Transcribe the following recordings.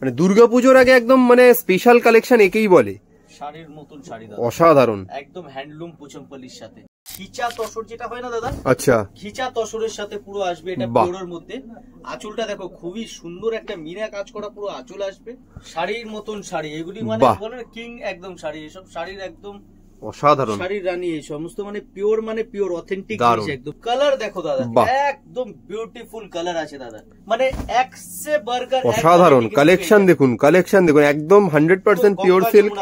মানে দুর্গাপুজোর আগে একদম মানে স্পেশাল কালেকশন একেই বলে। শাড়ির মতন শাড়ি দাদা, অসাধারণ, একদম হ্যান্ডলুম পোচমপল্লির সাথে খিচা তসর যেটা হয় না দাদা, আচ্ছা খিচা তসরের সাথে পুরো আসবে এটা পিওরের মধ্যে। আঁচলটা দেখো খুবই সুন্দর একটা মিনা কাজ করা পুরো আঁচল আসবে, শাড়ির মতন শাড়ি এগুলি মানে বলে না কিং একদম শাড়ি, এসব শাড়ির একদম অসাধারণ শাড়ির রানী, এই সমস্ত মানে পিওর অথেন্টিক জিনিস একদম। কালার দেখো দাদা, একদম বিউটিফুল কালার আছে দাদা, মানে একসে বার্গার অসাধারণ কালেকশন দেখুন, একদম 100% পিওর সিল্ক,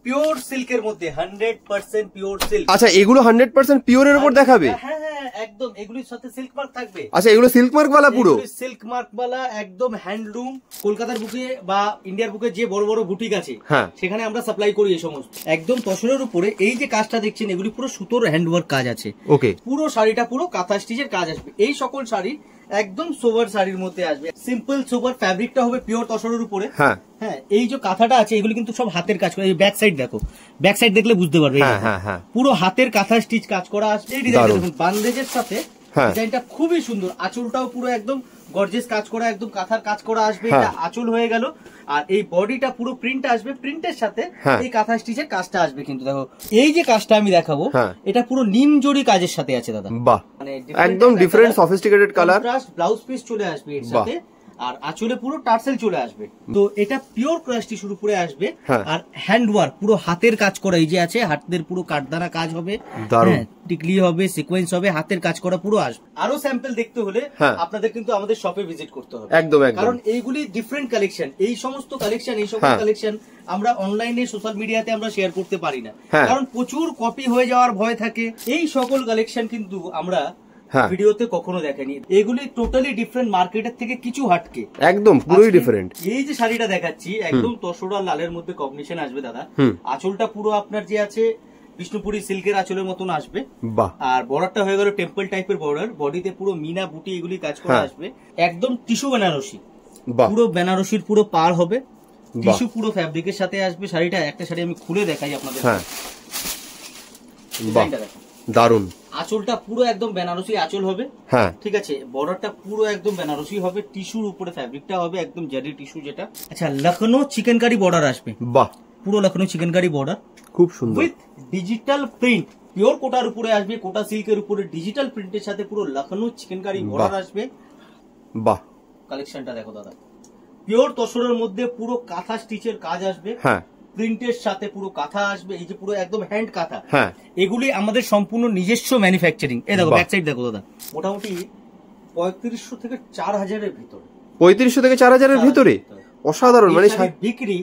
পিওর সিল্কের মধ্যে 100% পিওর সিল্ক। আচ্ছা এগুলো 100% পিওরের উপর দেখাবে? হ্যাঁ হ্যাঁ একদম, এগুলির সাথে সিল্ক মার্ক থাকবে। আচ্ছা এগুলো সিল্ক মার্ক वाला পুরো সিল্ক মার্ক वाला একদম হ্যান্ডলুম। কলকাতার বুকে বা ইন্ডিয়ার বুকে যে বড় বড় বুটিক আছে সেখানে আমরা সাপ্লাই করি এই সমস্ত। একদম তসরের উপরে এই যে কাজটা দেখছেন এগুলি পুরো সুতোর হ্যান্ডওয়ার্ক কাজ আছে। ওকে, পুরো শাড়িটা পুরো কাঁথা স্টিচের কাজ আসবে। এই সকল শাড়ি একদম সোবার শাড়ির মধ্যে আসবে, সিম্পল সোবার, ফ্যাব্রিকটা হবে পিওর তসরের উপরে। হ্যাঁ, এই যে কাঁথাটা আছে এগুলো কিন্তু সব হাতের কাজ করা। এই ব্যাক সাইড দেখো, ব্যাক সাইড দেখলে বুঝতে পারবে পুরো হাতের কাঁথা স্টিচ কাজ করা আসবে। এই ডিজাইন দেখুন, বান্দেজের সাথে ডিজাইনটা খুবই সুন্দর, আঁচলটাও পুরো একদম গর্জিয়াস কাজ করা, একদম কাঁথার কাজ করা আসবে। এটা আঁচল হয়ে গেল, আর এই বডিটা পুরো প্রিন্ট আসবে, প্রিন্টের সাথে এই কাঁথা স্টিচের কাজটা আসবে। কিন্তু দেখো এই যে কাজটা আমি দেখাবো এটা পুরো নিম জড়ি কাজের সাথে আছে দাদা, বাহ, মানে একদম different sophisticated colour. Blouse piece চলে আসবে এর সাথে, আর আঁচলে পুরো টার্সেল চলে আসবে। তো এটা পিওর ক্রাশ টিস্যুর উপরে আসবে, আর হ্যান্ডওয়ার্ক পুরো হাতের কাজ করা, এই যে আছে হাতের পুরো কাঠদানা কাজ হবে, টিকলি হবে, সিকোয়েন্স হবে, হাতের কাজ করা পুরো আসবে। আরো স্যাম্পল দেখতে হলে আপনাদের কিন্তু আমাদের শপে ভিজিট করতে হবে একদম, কারণ এইগুলি ডিফারেন্ট কালেকশন। এই সমস্ত কালেকশন, এই সকল কালেকশন আমরা অনলাইনে সোশ্যাল মিডিয়াতে আমরা শেয়ার করতে পারি না, কারণ প্রচুর কপি হয়ে যাওয়ার ভয় থাকে। এই সকল কালেকশন কিন্তু আমরা ভিডিওতে কখনো দেখেনি, এগুলি টোটালি ডিফারেন্ট, মার্কেটের থেকে কিছু হাটকে, একদম পুরোই ডিফারেন্ট। এই যে শাড়িটা দেখাচ্ছি একদম তসর আর লালের মধ্যে কম্বিনেশন আসবে দাদা। আঁচলটা পুরো আপনার যে আছে বিষ্ণুপুরি সিল্কের আঁচলের মতন আসবে, আর বর্ডারটা হয়ে গেল টেম্পল টাইপের বর্ডার, বডিতে পুরো মিনা বুটি এগুলি কাজ করা আসবে। একদম টিস্যু বেনারসি, পুরো বেনারসির পুরো পার হবে, টিস্যু পুরো ফ্যাব্রিকের সাথে আসবে শাড়িটা। একটা শাড়ি আমি খুলে দেখাই আপনাদের, দারুন। আঁচলটা পুরো একদম বেনারসি আঁচল হবে, ঠিক আছে, বর্ডারটা পুরো একদম বেনারসি হবে, টিস্যুর উপরে ফ্যাব্রিকটা হবে একদম জারি টিস্যু যেটা। আচ্ছা লখনৌ চিকেনকারি বর্ডার আসবে, বাহ, পুরো লখনৌ চিকেনকারি বর্ডার, খুব সুন্দর, উইথ ডিজিটাল প্রিন্ট, পিওর কোটার উপরে আসবে, কোটা সিল্কের উপরে ডিজিটাল প্রিন্টের সাথে পুরো লখনৌ চিকেনকারি বর্ডার আসবে, বাহ। কালেকশনটা দেখো দাদা, পিওর তসরের মধ্যে পুরো কাঁথা স্টিচের কাজ আসবে, প্রিন্টের সাথে পুরো কাঁথা আসবে, এই যে পুরো একদম হ্যান্ড কাঁথা, এগুলি আমাদের সম্পূর্ণ নিজস্ব ম্যানুফ্যাকচারিং। এই দেখো ব্যাক সাইড দেখো দাদা, মোটামুটি 3500 থেকে 4000-এর ভিতরে, 3500 থেকে 4000-এর ভিতরে, অসাধারণ। মানে বিক্রি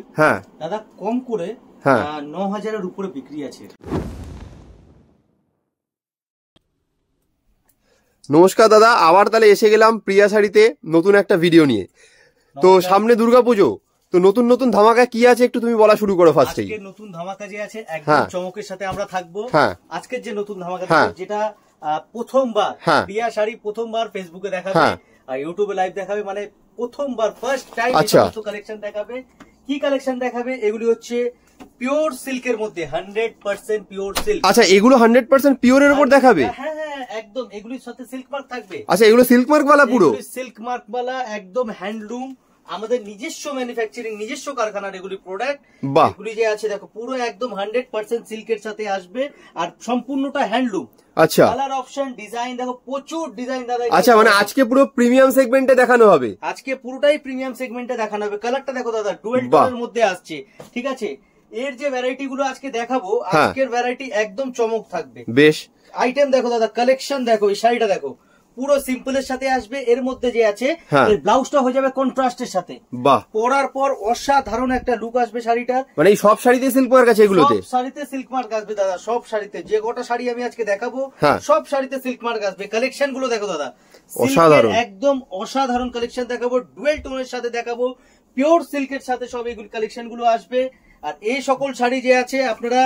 দাদা কম করে 9000-এর উপরে বিক্রি আছে। নমস্কার দাদা, আবার তাহলে এসে গেলাম প্রিয়া শাড়িতে নতুন একটা ভিডিও নিয়ে। তো সামনে দুর্গাপুজো, তো নতুন নতুন ধামাকা কি আছে একটু তুমি বলা শুরু করো ফার্স্টে। আজকে নতুন ধামাকা যে আছে একদম চমকের সাথে আমরা থাকবো। আজকের যে নতুন ধামাকা যেটা প্রথমবার প্রিয়া শাড়ি প্রথমবার ফেসবুকে দেখাবে আর ইউটিউবে লাইভ দেখাবে, মানে প্রথমবার ফার্স্ট টাইম কালেকশন দেখাবে। কি কালেকশন দেখাবে? এগুলি হচ্ছে পিওর সিল্কের মধ্যে 100% পিওর সিল্ক। আচ্ছা এগুলো 100% পিওরের উপর দেখাবে? হ্যাঁ হ্যাঁ একদম, এগুলির সাথে সিল্ক মার্ক থাকবে। আচ্ছা এগুলো সিল্ক মার্ক वाला পুরো? সিল্ক মার্ক वाला একদম হ্যান্ডলুম, আমাদের নিজস্ব ম্যানুফ্যাকচারিং, নিজস্ব কারখানার এগুলি প্রোডাক্ট। এগুলি যে আছে দেখো পুরো একদম 100% সিল্কের সাথে আসবে, আর সম্পূর্ণটা হ্যান্ডলুম। আচ্ছা কালার অপশন ডিজাইন দেখো, প্রচুর ডিজাইন দাদা। আচ্ছা মানে আজকে পুরো প্রিমিয়াম সেগমেন্টে দেখানো হবে? আজকে পুরোটাই প্রিমিয়াম সেগমেন্টে দেখানো হবে। কালারটা দেখো দাদা, ডুয়েল টোনের মধ্যে আসছে, ঠিক আছে। এর যে ভ্যারাইটি গুলো আজকে দেখাবো, আজকের ভ্যারাইটি একদম চমক থাকবে। বেশ আইটেম দেখো দাদা, কালেকশন দেখো, এই শাড়িটা দেখো পুরো সিম্পলের সাথে আসবে, এর মধ্যে যে আছে এর ব্লাউজটা হয়ে যাবে কন্ট্রাস্টের সাথে, বাহ, পরার পর অসাধারণ একটা লুক আসবে শাড়িটার। মানে এই সব শাড়িতে সিল্ক মার্ক আছে? এগুলোতে সব শাড়িতে সিল্ক মার্ক আসবে দাদা, সব শাড়িতে, যে গোটা শাড়ি আমি আজকে দেখাবো সব শাড়িতে সিল্ক মার্ক আসবে। কালেকশন গুলো দেখো দাদা, অসাধারণ, একদম অসাধারণ কালেকশন দেখাবো, ডুয়েল টোনের সাথে দেখাবো, পিওর সিল্কের সাথে সব এইগুলো কালেকশন গুলো আসবে। আর এই সকল শাড়ি যে আছে আপনারা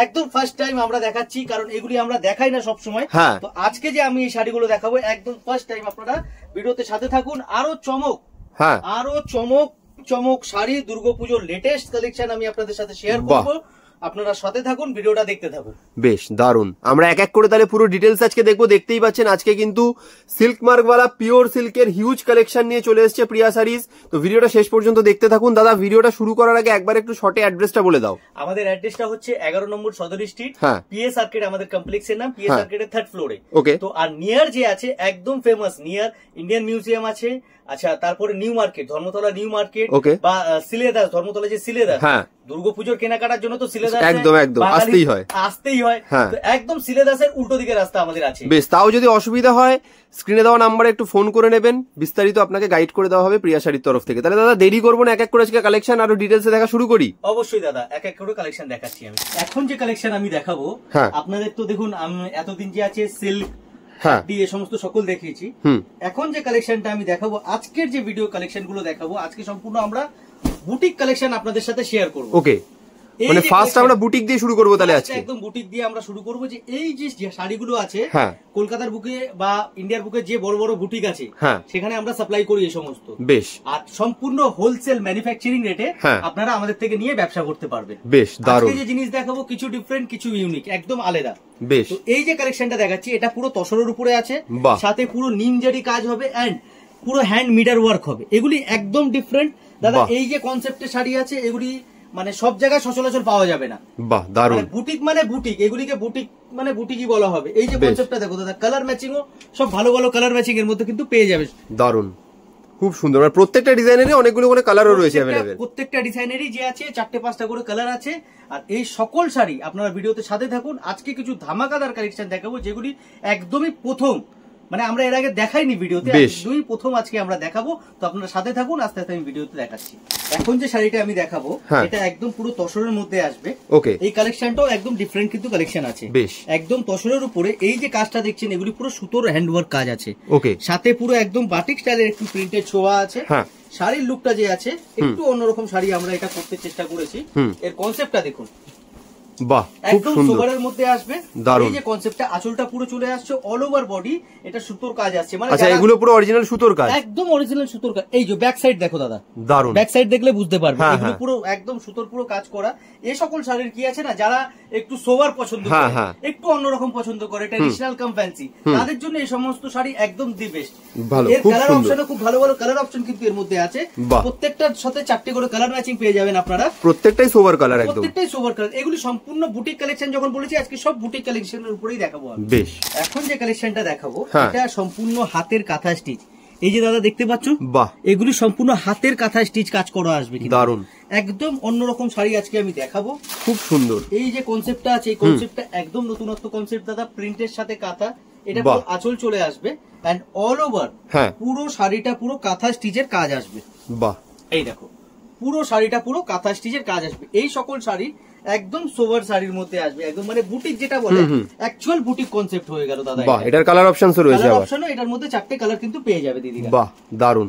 একদম ফার্স্ট টাইম আমরা দেখাচ্ছি, কারণ এগুলি আমরা দেখাই না সব সময়। তো আজকে যে আমি এই শাড়িগুলো দেখাবো একদম ফার্স্ট টাইম, আপনারা ভিডিওতে সাথে থাকুন। আরো চমক, আরো চমক চমক শাড়ি, দুর্গাপুজোর লেটেস্ট কালেকশন আমি আপনাদের সাথে শেয়ার করবো। আপনারা সাথে থাকুন, ভিডিওটা দেখতে থাকুন। বেশ দারুন, আমরা এক এক করে তাহলে পুরো ডিটেলস আজকে দেখবো। দেখতেই পাচ্ছেন আজকে কিন্তু সিল্ক মার্কওয়ালা পিওর সিল্কের হিউজ কালেকশন নিয়ে চলে এসেছে প্রিয়া শাড়িজ। তো ভিডিওটা শেষ পর্যন্ত দেখতে থাকুন। দাদা ভিডিওটা শুরু করার আগে একবার একটু শর্টে অ্যাড্রেসটা বলে দাও। আমাদের অ্যাড্রেসটা হচ্ছে 11 নম্বর সদর স্ট্রিট, পিএস আর্কেড আমাদের কমপ্লেক্সের নাম, পিএস আর্কেডের 3rd ফ্লোরে। ওকে, তো আর নিয়ার যে আছে একদম ফেমাস নিয়ার ইন্ডিয়ান মিউজিয়াম আছে, আচ্ছা তারপরে new market, Dharmatala new market বা সিলেদাস, ধর্মতলা যে সিলেদাস, দুর্গাপুজোর কেনাকাটার জন্য তো সিলেদাস একদম একদম আসতেই হয়। তো একদম সিলেদাসের উল্টো দিকে রাস্তা আমাদের আছে। বেশ, তাও যদি অসুবিধা হয় স্ক্রিনে দেওয়া নাম্বারে একটু ফোন করে নেবেন, বিস্তারিত আপনাকে গাইড করে দেওয়া হবে প্রিয়া শাড়ির তরফ থেকে। তাহলে দাদা দেরি করবো না, এক এক করে আজকে কালেকশন আরো ডিটেলসে দেখা শুরু করি। অবশ্যই দাদা, এক এক করে কালেকশন দেখাচ্ছি আমি। এখন যে কালেকশন আমি দেখাবো আপনাদের, তো দেখুন এতদিন যে আছে সিল্ক এই সমস্ত সকল দেখিয়েছি। এখন যে কালেকশনটা আমি দেখাবো, আজকের যে ভিডিও কালেকশন গুলো দেখাবো, আজকে সম্পূর্ণ আমরা বুটিক কালেকশন আপনাদের সাথে শেয়ার করবো। ওকে, মানে ফার্স্ট আমরা বুটিক দিয়ে শুরু করবো তাহলে আজকে। একদম বুটিক দিয়ে আমরা শুরু করবো। যে এই যে শাড়িগুলো আছে কলকাতার বুকে বা ইন্ডিয়ার বুকে যে বড় বড় বুটিক আছে সেখানে আমরা সাপ্লাই করি এই সমস্ত। বেশ, আর সম্পূর্ণ হোলসেল ম্যানুফ্যাকচারিং রেটে আপনারা আমাদের থেকে নিয়ে ব্যবসা করতে পারবেন। বেশ দারুণ। আজকে যে জিনিস দেখাবো কিছু ডিফারেন্ট, কিছু ইউনিক, একদম আলাদা। বেশ, তো এই যে কালেকশনটা দেখাচ্ছি এটা পুরো তসরের উপরে আছে, সাথে পুরো নিমজারি কাজ হবে এন্ড পুরো হ্যান্ড মিডার ওয়ার্ক হবে। এগুলি একদম ডিফারেন্ট দাদা। এই যে কনসেপ্টের শাড়ি আছে এগুলি মানে সব জায়গায় সচরাচর পাওয়া যাবে না। বাহ দারুণ। বুটিক মানে বুটিক, এগুলিকে বুটিক মানে বুটিকই বলা হবে। এই যে কনসেপ্টটা দেখো দাদা, কালার ম্যাচিংও সব ভালো ভালো কালার ম্যাচিং এর মধ্যে কিন্তু পেয়ে যাবে। দারুণ, খুব সুন্দর। মানে প্রত্যেকটা ডিজাইনেরই অনেকগুলো করে কালারও রয়েছে अवेलेबल। প্রত্যেকটা ডিজাইনেরই যে আছে 4-5টা করে কালার আছে। আর এই সকল শাড়ি আপনারা ভিডিওতে সাথে থাকুন। আজকে কিছু ধামাকাদার কালেকশন দেখাবো যেগুলি একদমই প্রথম, মানে আমরা এর আগে দেখাইনি ভিডিওতে, দুই প্রথম আজকে আমরা দেখাবো। তো আপনারা সাথে থাকুন, আস্তে আস্তে আমি ভিডিওতে দেখাচ্ছি। এখন যে শাড়িটা আমি দেখাবো এটা একদম পুরো তসরের মধ্যে আসবে। ওকে, এই কালেকশনটাও একদম ডিফারেন্ট কিন্তু কালেকশন আছে। বেশ, একদম তসরের উপরে এই যে কাজটা দেখছেন এগুলি পুরো সুতোর হ্যান্ডওয়ার্ক কাজ আছে। ওকে, সাথে পুরো একদম বাটিক স্টাইলের একটু প্রিন্টেড ছোঁয়া আছে। শাড়ির লুকটা যে আছে একটু অন্যরকম শাড়ি আমরা এটা করতে চেষ্টা করেছি। এর কনসেপ্টটা দেখুন, বাহ একদম সোবারের মধ্যে আসবে। এই যে কনসেপ্টটা, আঁচলটা পুরো চলে আসছে, অল ওভার বডি এটা সুতোর কাজ আসছে। মানে আচ্ছা এগুলো পুরো অরিজিনাল সুতোর কাজ, একদম অরিজিনাল সুতোর কাজ। এই যে ব্যাক সাইড দেখো দাদা, দারুণ। ব্যাক সাইড দেখলে বুঝতে পারবে এগুলো পুরো একদম সুতোর পুরো কাজ করা। এই সকল শাড়ির কি আছে না, যারা একটু সোবার পছন্দ করে, একটু অন্যরকম পছন্দ করে, ট্র্যাডিশনাল কাম ফ্যান্সি, তাদের জন্য এই সমস্ত শাড়ি একদম দি বেস্ট। এর কালার অপশনও খুব ভালো ভালো কালার অপশন কিন্তু এর মধ্যে আছে। প্রত্যেকটার সাথে 4টে করে কালার ম্যাচিং পেয়ে যাবেন আপনারা। প্রত্যেকটাই সোবার কালার, একদম প্রত্যেকটাই সোবার কালার। এগুলি সম্পূর্ণ বুটিক কালেকশন। যখন বলেছি আজকে সব বুটিক কালেকশনের উপরেই দেখাবো। বেশ, এখন যে কালেকশনটা দেখাবো এটা সম্পূর্ণ হাতের কাঁথা স্টিচ। এই যে দাদা দেখতে পাচ্ছ, বাহ, এগুলি সম্পূর্ণ হাতের কাঁথা স্টিচ কাজ করা আসবে। দারুণ, একদম অন্যরকম শাড়ি আজকে আমি দেখাবো, খুব সুন্দর। এই যে কনসেপ্টটা আছে এই কনসেপ্টটা একদম নতুনত্ব কনসেপ্ট দাদা। প্রিন্টের সাথে কাঁথা, এটা পুরো আঁচল চলে আসবে এন্ড অল ওভার পুরো শাড়িটা পুরো কাঁথা স্টিচের কাজ আসবে। বাহ, এই দেখো পুরো শাড়িটা পুরো কাঁথা স্টিচের কাজ আসবে। এই সকল শাড়ি একদম সোভার শাড়ির মধ্যে আসবে, একদম মানে বুটিক যেটা বলে অ্যাকচুয়াল বুটিক কনসেপ্ট হয়ে গেল দাদা। বাহ, এটার কালার অপশনস রয়েছে, কালার অপশনও এটার মধ্যে 4টে কালার কিন্তু পেয়ে যাবে দিদিরা। বাহ দারুন,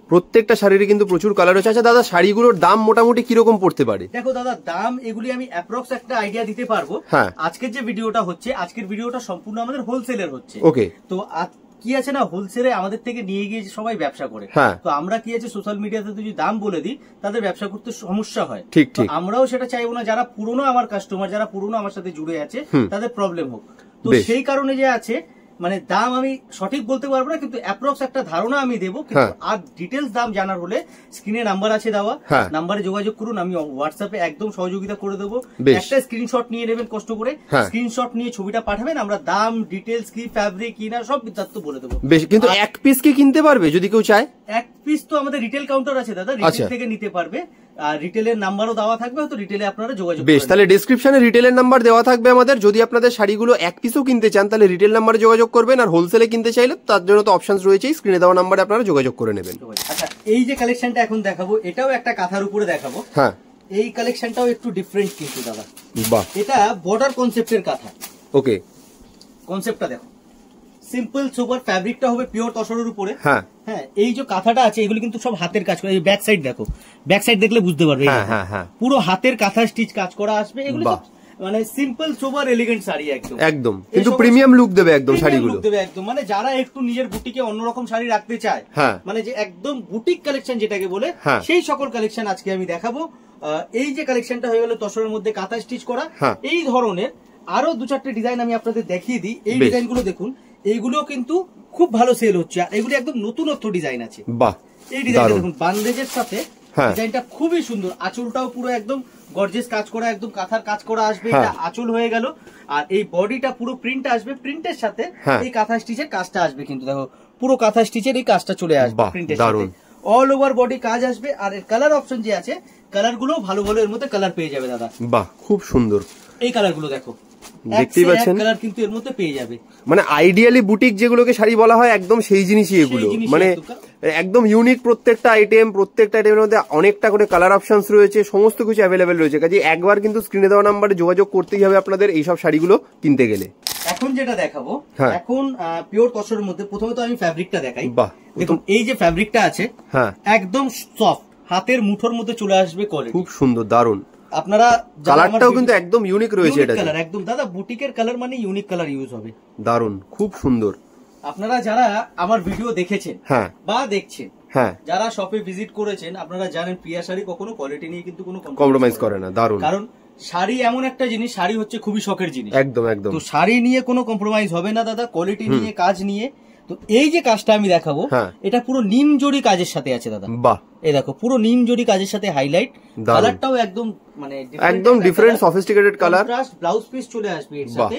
প্রত্যেকটা শাড়ির কিন্তু প্রচুর কালার রয়েছে। আচ্ছা দাদা শাড়িগুলোর দাম মোটামুটি কিরকম পড়তে পারে? দেখো দাদা দাম এগুলি আমি অ্যাপ্রক্স একটা আইডিয়া দিতে পারবো। আজকের যে ভিডিওটা হচ্ছে, আজকের ভিডিওটা সম্পূর্ণ আমাদের হোলসেলের হচ্ছে। ওকে, তো কি আছে না, হোলসেলে আমাদের থেকে নিয়ে গিয়ে সবাই ব্যবসা করে। তো আমরা কি আছে সোশ্যাল মিডিয়াতে যদি দাম বলে দিই তাদের ব্যবসা করতে সমস্যা হয়। ঠিক ঠিক, আমরাও সেটা চাইবো না যারা পুরনো আমার কাস্টমার, যারা পুরনো আমার সাথে জুড়ে আছে তাদের প্রবলেম হোক। তো সেই কারণে যে আছে মানে দাম আমি সঠিক বলতে পারবো না, কিন্তু অ্যাপ্রক্স একটা ধারণা আমি দেবো। কিন্তু আর ডিটেলস দাম জানার হলে স্ক্রিনে নাম্বার আছে দেওয়া, নাম্বারে যোগাযোগ করুন, আমি হোয়াটসঅ্যাপে একদম সহযোগিতা করে দেবো। একটা স্ক্রিনশট নিয়ে নেবেন কষ্ট করে, স্ক্রিনশট নিয়ে ছবিটা পাঠাবেন, আমরা দাম ডিটেলস কি ফ্যাব্রিক কি না সব বিস্তারিত বলে দেবো। কিন্তু এক পিস কি কিনতে পারবে যদি কেউ চায়? এক পিস তো আমাদের রিটেল কাউন্টার আছে দাদা, রিটেল থেকে নিতে পারবে। আর রিটেলের নাম্বারও দেওয়া থাকবে, হয়তো রিটেলে আপনারা যোগাযোগ করবেন। বেশ, তাহলে ডেসক্রিপশনে রিটেলের নাম্বার দেওয়া থাকবে আমাদের। যদি আপনাদের শাড়িগুলো এক পিসও কিনতে চান তাহলে রিটেল নাম্বারে যোগাযোগ করবেন, আর হোলসেলে কিনতে চাইলে তার জন্য তো অপশনস রয়েছে, স্ক্রিনে দেওয়া নাম্বারে আপনারা যোগাযোগ করে নেবেন। আচ্ছা এই যে কালেকশনটা এখন দেখাবো এটাও একটা কাঁথার উপরে দেখাবো। হ্যাঁ, এই কালেকশনটাও একটু ডিফারেন্ট কিন্তু দাদা। বাহ, এটা বর্ডার কনসেপ্টের কাঁথা। ওকে, কনসেপ্টটা দেখো, সিম্পল সুপার, ফ্যাব্রিকটা হবে পিওর তসরের উপরে। হ্যাঁ হ্যাঁ, এই যে কাঁথাটা আছে এগুলো কিন্তু সব হাতের কাজ করা। এই ব্যাক সাইড দেখো, ব্যাক সাইড দেখলে বুঝতে পারবে পুরো হাতের কাঁথা স্টিচ কাজ করা আসবে। এগুলো মানে সিম্পল সোবার এলিগেন্ট শাড়ি, একদম একদম কিন্তু প্রিমিয়াম লুক দেবে একদম শাড়িগুলো দেবে একদম। মানে যারা একটু নিজের বুটিকে অন্যরকম শাড়ি রাখতে চায়, মানে যে একদম বুটিক কালেকশন যেটাকে বলে, সেই সকল কালেকশন আজকে আমি দেখাবো। এই যে কালেকশনটা হয়ে গেল তসরের মধ্যে কাঁথা স্টিচ করা। এই ধরনের আরো 2-4টে ডিজাইন আমি আপনাদের দেখিয়ে দিই। এই ডিজাইন গুলো দেখুন, এইগুলো কিন্তু খুব ভালো সেল হচ্ছে, আর এগুলো একদম নতুনত্ব ডিজাইন আছে। বাহ, এই ডিজাইনটা দেখুন, বান্দেজের সাথে ডিজাইনটা খুবই সুন্দর। আঁচলটাও পুরো একদম গর্জিয়াস কাজ করা, একদম কাঁথার কাজ করা আসবে, এটা আঁচল হয়ে গেল। আর এই বডিটা পুরো প্রিন্ট আসবে, প্রিন্টের সাথে এই কাঁথা স্টিচের কাজটা আসবে। কিন্তু দেখো পুরো কাঁথা স্টিচের এই কাজটা চলে আসবে প্রিন্টের সাথে, অল ওভার বডি কাজ আসবে। আর এর কালার অপশন যে আছে, কালার গুলো ভালো ভালো এর মধ্যে কালার পেয়ে যাবে দাদা। বাহ, খুব সুন্দর। এই কালার গুলো দেখো, দেখতেই পাচ্ছেন, কালার কিন্তু এর মধ্যে পেয়ে যাবে। মানে আইডিয়ালি বুটিক যেগুলোকে শাড়ি বলা হয়, একদম সেই জিনিসই এগুলো। মানে একদম ইউনিক প্রত্যেকটা আইটেম, প্রত্যেকটা আইটেমের মধ্যে অনেকটা করে কালার অপশনস রয়েছে, সমস্ত কিছু অ্যাভেলেবেল রয়েছে। কাজে একবার কিন্তু স্ক্রিনে দেওয়া নাম্বারে যোগাযোগ করতেই হবে আপনাদের এইসব শাড়িগুলো কিনতে গেলে। এখন যেটা দেখাবো, এখন পিওর তসরের মধ্যে প্রথমে তো আমি ফ্যাব্রিকটা দেখাই। দেখুন এই যে ফ্যাব্রিকটা আছে, একদম সফট, হাতের মুঠোর মধ্যে চলে আসবে কোয়ালিটি, খুব সুন্দর, দারুন। আপনারা কালারটাও কিন্তু একদম ইউনিক রয়েছে, এটা কালার একদম দাদা বুটিকের কালার মানে ইউনিক কালার ইউজ হবে, দারুন, খুব সুন্দর। আপনারা যারা আমার ভিডিও দেখেছেন বা দেখছেন, যারা শপে ভিজিট করেছেন, আপনারা জানেন প্রিয়া শাড়ি কখনো কোয়ালিটি নিয়ে কিন্তু কোনো কম্প্রোমাইজ করে না। দারুন, কারণ শাড়ি এমন একটা জিনিস, শাড়ি হচ্ছে খুবই শখের জিনিস। একদম একদম। তো শাড়ি নিয়ে কোনো কম্প্রোমাইজ হবে না দাদা, কোয়ালিটি নিয়ে, কাজ নিয়ে। তো এই যে কাজটা আমি দেখাবো, এটা পুরো নিম জড়ি কাজের সাথে আছে দাদা। বাহ, এই দেখো পুরো নিম জড়ি কাজের সাথে হাইলাইট, কালারটাও একদম মানে একদম different sophisticated colour. Blouse piece চলে আসবে এর সাথে,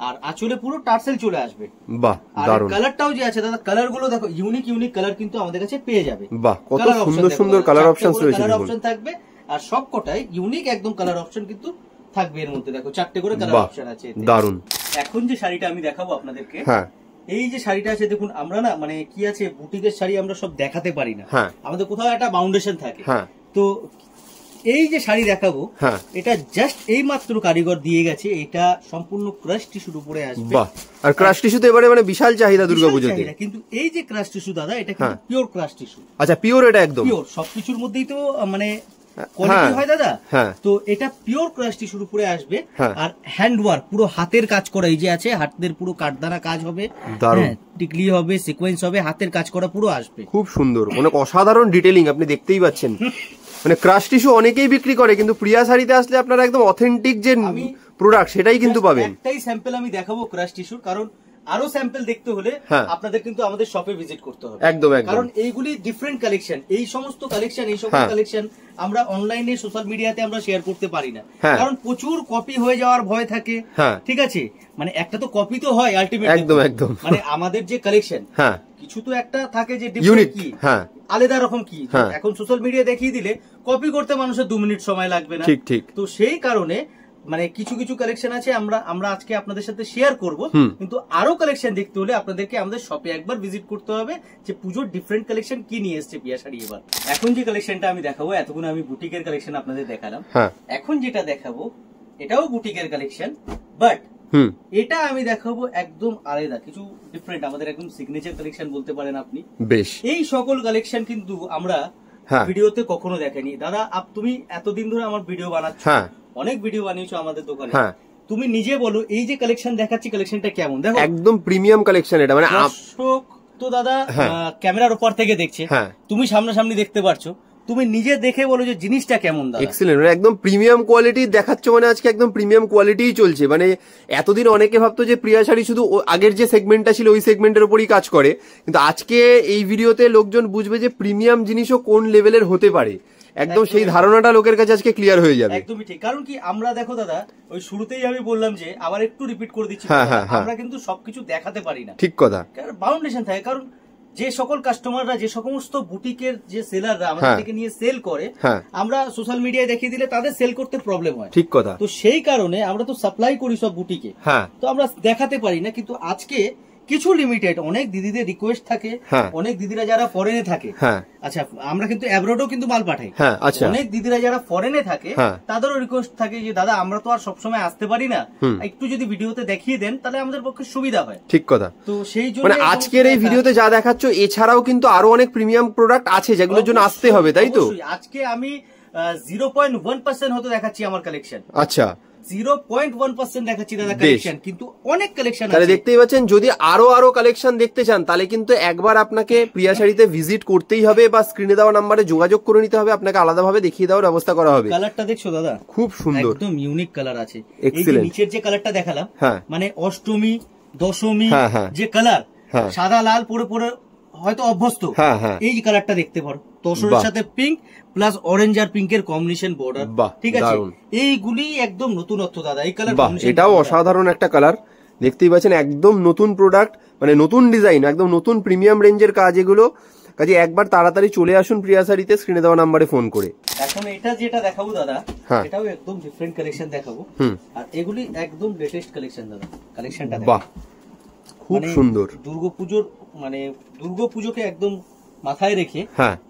আর আঁচলে পুরো টার্সেল চলে আসবে। বাহ, দারুন। কালারটাও যে আছে দাদা, কালার গুলো দেখো ইউনিক ইউনিক কালার কিন্তু আমাদের কাছে পেয়ে যাবে। বাহ, কত সুন্দর সুন্দর কালার অপশনস রয়েছে। কালার অপশন থাকবে, আর সবকটাই ইউনিক একদম কালার অপশন কিন্তু থাকবে এর মধ্যে। দেখো 4টে করে কালার অপশন আছে, দারুন। এখন যে শাড়িটা আমি দেখাবো আপনাদেরকে, এই যে শাড়িটা আছে দেখুন, আমরা না মানে কি আছে, বুটিকের শাড়ি আমরা সব দেখাতে পারি না, আমাদের কোথাও একটা বাউন্ডেশন থাকে। তো এই যে শাড়ি দেখাবো, এটা জাস্ট এই মাত্র কারিগর দিয়ে গেছে, এটা সম্পূর্ণ ক্রাশ টিস্যুর উপরে আসবে। আর ক্রাশ টিস্যু তো এবারে মানে বিশাল চাহিদা দুর্গাপূজাতে। কিন্তু এই যে ক্রাশ টিস্যু দাদা, এটা কিন্তু পিওর ক্রাশ টিস্যু। আচ্ছা, পিওর, এটা একদম পিওর, সবকিছুর মধ্যেই তো মানে কোয়ালিটি হয় দাদা। তো এটা পিওর ক্রাশ টিস্যুর উপরে আসবে, আর হ্যান্ড ওয়ার্ক, পুরো হাতের কাজ করা। এই যে আছে হাতের পুরো কাঠদানা কাজ হবে, টিকলি হবে, সিকোয়েন্স হবে, হাতের কাজ করা পুরো আসবে। খুব সুন্দর, অনেক অসাধারণ ডিটেইলিং, আপনি দেখতেই পাচ্ছেন। মানে ক্রাশ টিস্যু অনেকেই বিক্রি করে, কিন্তু প্রিয়া শাড়িতে আসলে আপনারা একদম অথেন্টিক যে প্রোডাক্ট সেটাই কিন্তু পাবেন। একটাই স্যাম্পল আমি দেখাবো ক্রাশ টিস্যুর, কারণ আরো স্যাম্পল দেখতে হলে আপনাদের কিন্তু আমাদের শপে ভিজিট করতে হবে। একদম, কারণ এইগুলি ডিফারেন্ট কালেকশন, এই সমস্ত কালেকশন, এই সকল কালেকশন আমরা অনলাইনে সোশ্যাল মিডিয়াতে আমরা শেয়ার করতে পারি না, কারণ প্রচুর কপি হয়ে যাওয়ার ভয় থাকে। ঠিক আছে, মানে একটা তো কপি তো হয় আলটিমেটলি, একদম একদম। মানে আমাদের যে কালেকশন, কিছু তো একটা থাকে যে ডিফারেন্ট কি, আলাদা রকম কি। এখন সোশ্যাল মিডিয়া দেখিয়ে দিলে কপি করতে মানুষের 2 মিনিট সময় লাগবে না। ঠিক ঠিক। তো সেই কারণে মানে কিছু কিছু কালেকশন আছে আমরা আজকে আপনাদের সাথে শেয়ার করব, কিন্তু আরো কালেকশন দেখতে হলে আপনাদেরকে আমাদের শপে একবার ভিজিট করতে হবে, যে পুজোর ডিফারেন্ট কালেকশন কি নিয়ে এসেছে প্রিয়া শাড়ি এবার। এখন যে কালেকশনটা আমি দেখাবো, এতক্ষণ আমি বুটিকের কালেকশন আপনাদের দেখালাম, এখন যেটা দেখাবো এটাও বুটিকের কালেকশন, বাট এটা আমি দেখাবো একদম আলাদা কিছু, ডিফারেন্ট, আমাদের একদম সিগনেচার কালেকশন বলতে পারেন আপনি। বেশ, এই সকল কালেকশন কিন্তু আমরা ভিডিওতে কখনো দেখেনি দাদা। তুমি এতদিন ধরে আমার ভিডিও বানাচ্ছ, অনেক ভিডিও বানিয়েছো আমাদের দোকানে, তুমি নিজে বলো এই যে কালেকশন দেখাচ্ছি, কালেকশনটা কেমন? দেখো একদম প্রিমিয়াম কালেকশন এটা, মানে দর্শক তো দাদা ক্যামেরার উপর থেকে দেখছে, তুমি সামনাসামনি দেখতে পারছো, তুমি নিজে দেখে বলো যে জিনিসটা কেমন। এক্সেলেন্ট, মানে একদম প্রিমিয়াম কোয়ালিটি দেখাচ্ছ, মানে আজকে একদম প্রিমিয়াম কোয়ালিটিই চলছে। মানে এতদিন অনেকে ভাবতো যে প্রিয়া শাড়ি শুধু আগের যে সেগমেন্টটা ছিল ওই সেগমেন্টের উপরই কাজ করে, কিন্তু আজকে এই ভিডিওতে লোকজন বুঝবে যে প্রিমিয়াম জিনিসও কোন লেভেলের হতে পারে, একদম সেই ধারণাটা লোকের কাছে আজকে ক্লিয়ার হয়ে যাবে। একদমই ঠিক, কারণ কি আমরা দেখো দাদা, ওই শুরুতেই আমি বললাম যে, আবার একটু রিপিট করে দিচ্ছি, আমরা কিন্তু সবকিছু দেখাতে পারি না। ঠিক কথা, কারণ বাউন্ডেশন থাকে, কারণ যে সকল কাস্টমাররা, যে সমস্ত বুটিকের যে সেলাররা আমাদের থেকে নিয়ে সেল করে, আমরা সোশ্যাল মিডিয়ায় দেখিয়ে দিলে তাদের সেল করতে প্রবলেম হয়। ঠিক কথা। তো সেই কারণে আমরা তো সাপ্লাই করি সব বুটিকে, তো আমরা দেখাতে পারি না। কিন্তু আজকে কিছু লিমিটেড, অনেক দিদিদের রিকোয়েস্ট থাকে, অনেক দিদিরা যারা ফরেনে থাকে, আচ্ছা আমরা কিন্তু অ্যাব্রোডও কিন্তু মাল পাঠাই, অনেক দিদিরা যারা ফরেনে থাকে তাদেরও রিকোয়েস্ট থাকে যে দাদা আমরা তো আর সবসময় আসতে পারি না, একটু যদি ভিডিওতে দেখিয়ে দেন তাহলে আমাদের পক্ষে সুবিধা হয়। ঠিক কথা। তো সেই জন্য মানে আজকের এই ভিডিওতে যা দেখাচ্ছ, এছাড়াও কিন্তু আরো অনেক প্রিমিয়াম প্রোডাক্ট আছে যেগুলোর জন্য আসতে হবে, তাই তো? আজকে আমি 0.1% হয়তো দেখাচ্ছি আমার কালেকশন। আচ্ছা, 0.1% দেখাচ্ছি দাদা কালেকশন, কিন্তু অনেক কালেকশন আছে। তাহলে দেখতেই পাচ্ছেন, যদি আরো কালেকশন দেখতে চান তাহলে কিন্তু একবার আপনাকে প্রিয়া শাড়িতে ভিজিট করতেই হবে বা স্ক্রিনে দেওয়া নাম্বারে যোগাযোগ করে নিতে হবে, আপনাকে আলাদাভাবে দেখিয়ে দেওয়ার ব্যবস্থা করা হবে। কালারটা দেখছো দাদা, খুব সুন্দর, একদম ইউনিক কালার আছে। এই যে এক্সিলেন্ট। নিচের যে কালারটা দেখালাম, হ্যাঁ, মানে অষ্টমী দশমী যে কালার, সাদা লাল পরে পরে হয়তো অভ্যস্ত, এই যে কালারটা দেখতে পারো, তসরের সাথে পিঙ্ক প্লাস অরেঞ্জ আর পিঙ্কের কম্বিনেশন বর্ডার, ঠিক আছে, এইগুলি একদম নতুনত্ব দাদা। এই কালার এটাও অসাধারণ একটা কালার, দেখতেই পাচ্ছেন একদম নতুন প্রোডাক্ট, মানে নতুন ডিজাইন, একদম নতুন প্রিমিয়াম রেঞ্জের কাজ এগুলো। কাজে একবার তাড়াতাড়ি চলে আসুন প্রিয়া শাড়িতে, স্ক্রিনে দেওয়া নাম্বারে ফোন করে। এখন এটা যেটা দেখাবো দাদা, এটাও একদম ডিফারেন্ট কালেকশন দেখাবো, আর এগুলি একদম লেটেস্ট কালেকশন দাদা। কালেকশনটা বাহ, খুব সুন্দর। দুর্গাপুজোর মানে দুর্গাপুজোকে একদম মাথায় রেখে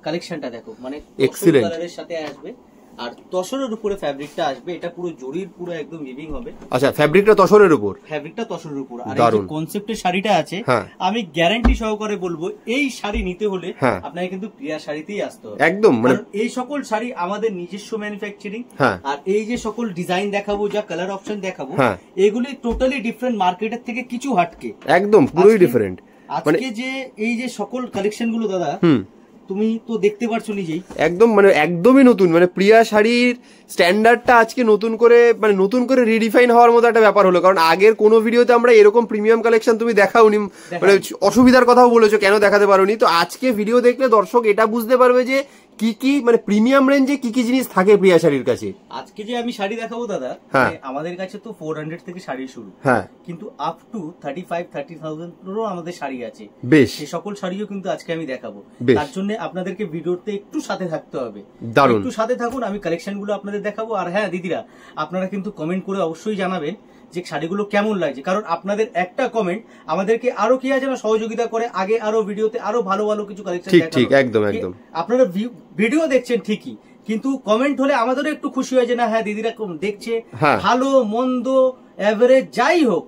কালেকশনটা দেখো, মানে এক্সিলেন্ট কালারের সাথে আসবে, আর তসরের উপরে ফ্যাব্রিকটা আসবে, এটা পুরো জরির পুরো একদম উইভিং হবে। আচ্ছা, ফ্যাব্রিকটা তসরের উপর, ফ্যাব্রিকটা তসরের উপর। আর এই যে কনসেপ্টের শাড়িটা আছে, আমি গ্যারান্টি সহকারে বলবো এই শাড়ি নিতে হলে আপনাকে কিন্তু প্রিয়া শাড়িতেই আসতে হবে একদম। মানে এই সকল শাড়ি আমাদের নিজস্ব ম্যানুফ্যাকচারিং, আর এই যে সকল ডিজাইন দেখাবো, যা কালার অপশন দেখাবো, এগুলি টোটালি ডিফারেন্ট মার্কেটের থেকে কিছু হাটকে, একদম পুরোই ডিফারেন্ট। আজকে যে এই যে সকল কালেকশন গুলো দাদা, তুমি তো দেখতে পারছো নিজেই, একদম মানে একদমই নতুন, মানে প্রিয়া শাড়ির স্ট্যান্ডার্ডটা আজকে নতুন করে রিডিফাইন হওয়ার মতো একটা ব্যাপার হলো। কারণ আগের কোনো ভিডিওতে আমরা এরকম প্রিমিয়াম কালেকশন তুমি দেখাওনি, মানে অসুবিধার কথাও বলেছো কেন দেখাতে পারোনি। তো আজকে ভিডিও দেখলে দর্শক এটা বুঝতে পারবে যে কি মানে প্রিমিয়াম রেঞ্জে কি জিনিস থাকে প্রিয়া শাড়ির কাছে। আজকে যে আমি শাড়ি দেখাবো দাদা, আমাদের কাছে তো 400 থেকে শাড়ি শুরু, কিন্তু আপ টু 35-30,000 আমাদের শাড়ি আছে। বেশ, সেই সকল শাড়িও কিন্তু আজকে আমি দেখাবো। তার জন্য আপনাদেরকে ভিডিওতে একটু সাথে থাকতে হবে, একটু সাথে থাকুন, আমি কালেকশন গুলো আপনাদের দেখাবো। আর হ্যাঁ দিদিরা, আপনারা কিন্তু কমেন্ট করে অবশ্যই জানাবেন যে শাড়িগুলো কেমন লাগছে, কারণ আপনাদের একটা কমেন্ট আমাদেরকে আরো কি আছে না সহযোগিতা করে আগে আরো ভিডিওতে আরো ভালো ভালো কিছু কালেকশন দেখানো। ঠিক, একদম একদম। আপনারা ভিডিও দেখছেন ঠিকই, কিন্তু কমেন্ট হলে আমাদেরও একটু খুশি হয় যে না হ্যাঁ দিদিরা দেখছে, ভালো মন্দ এভারেজ যাই হোক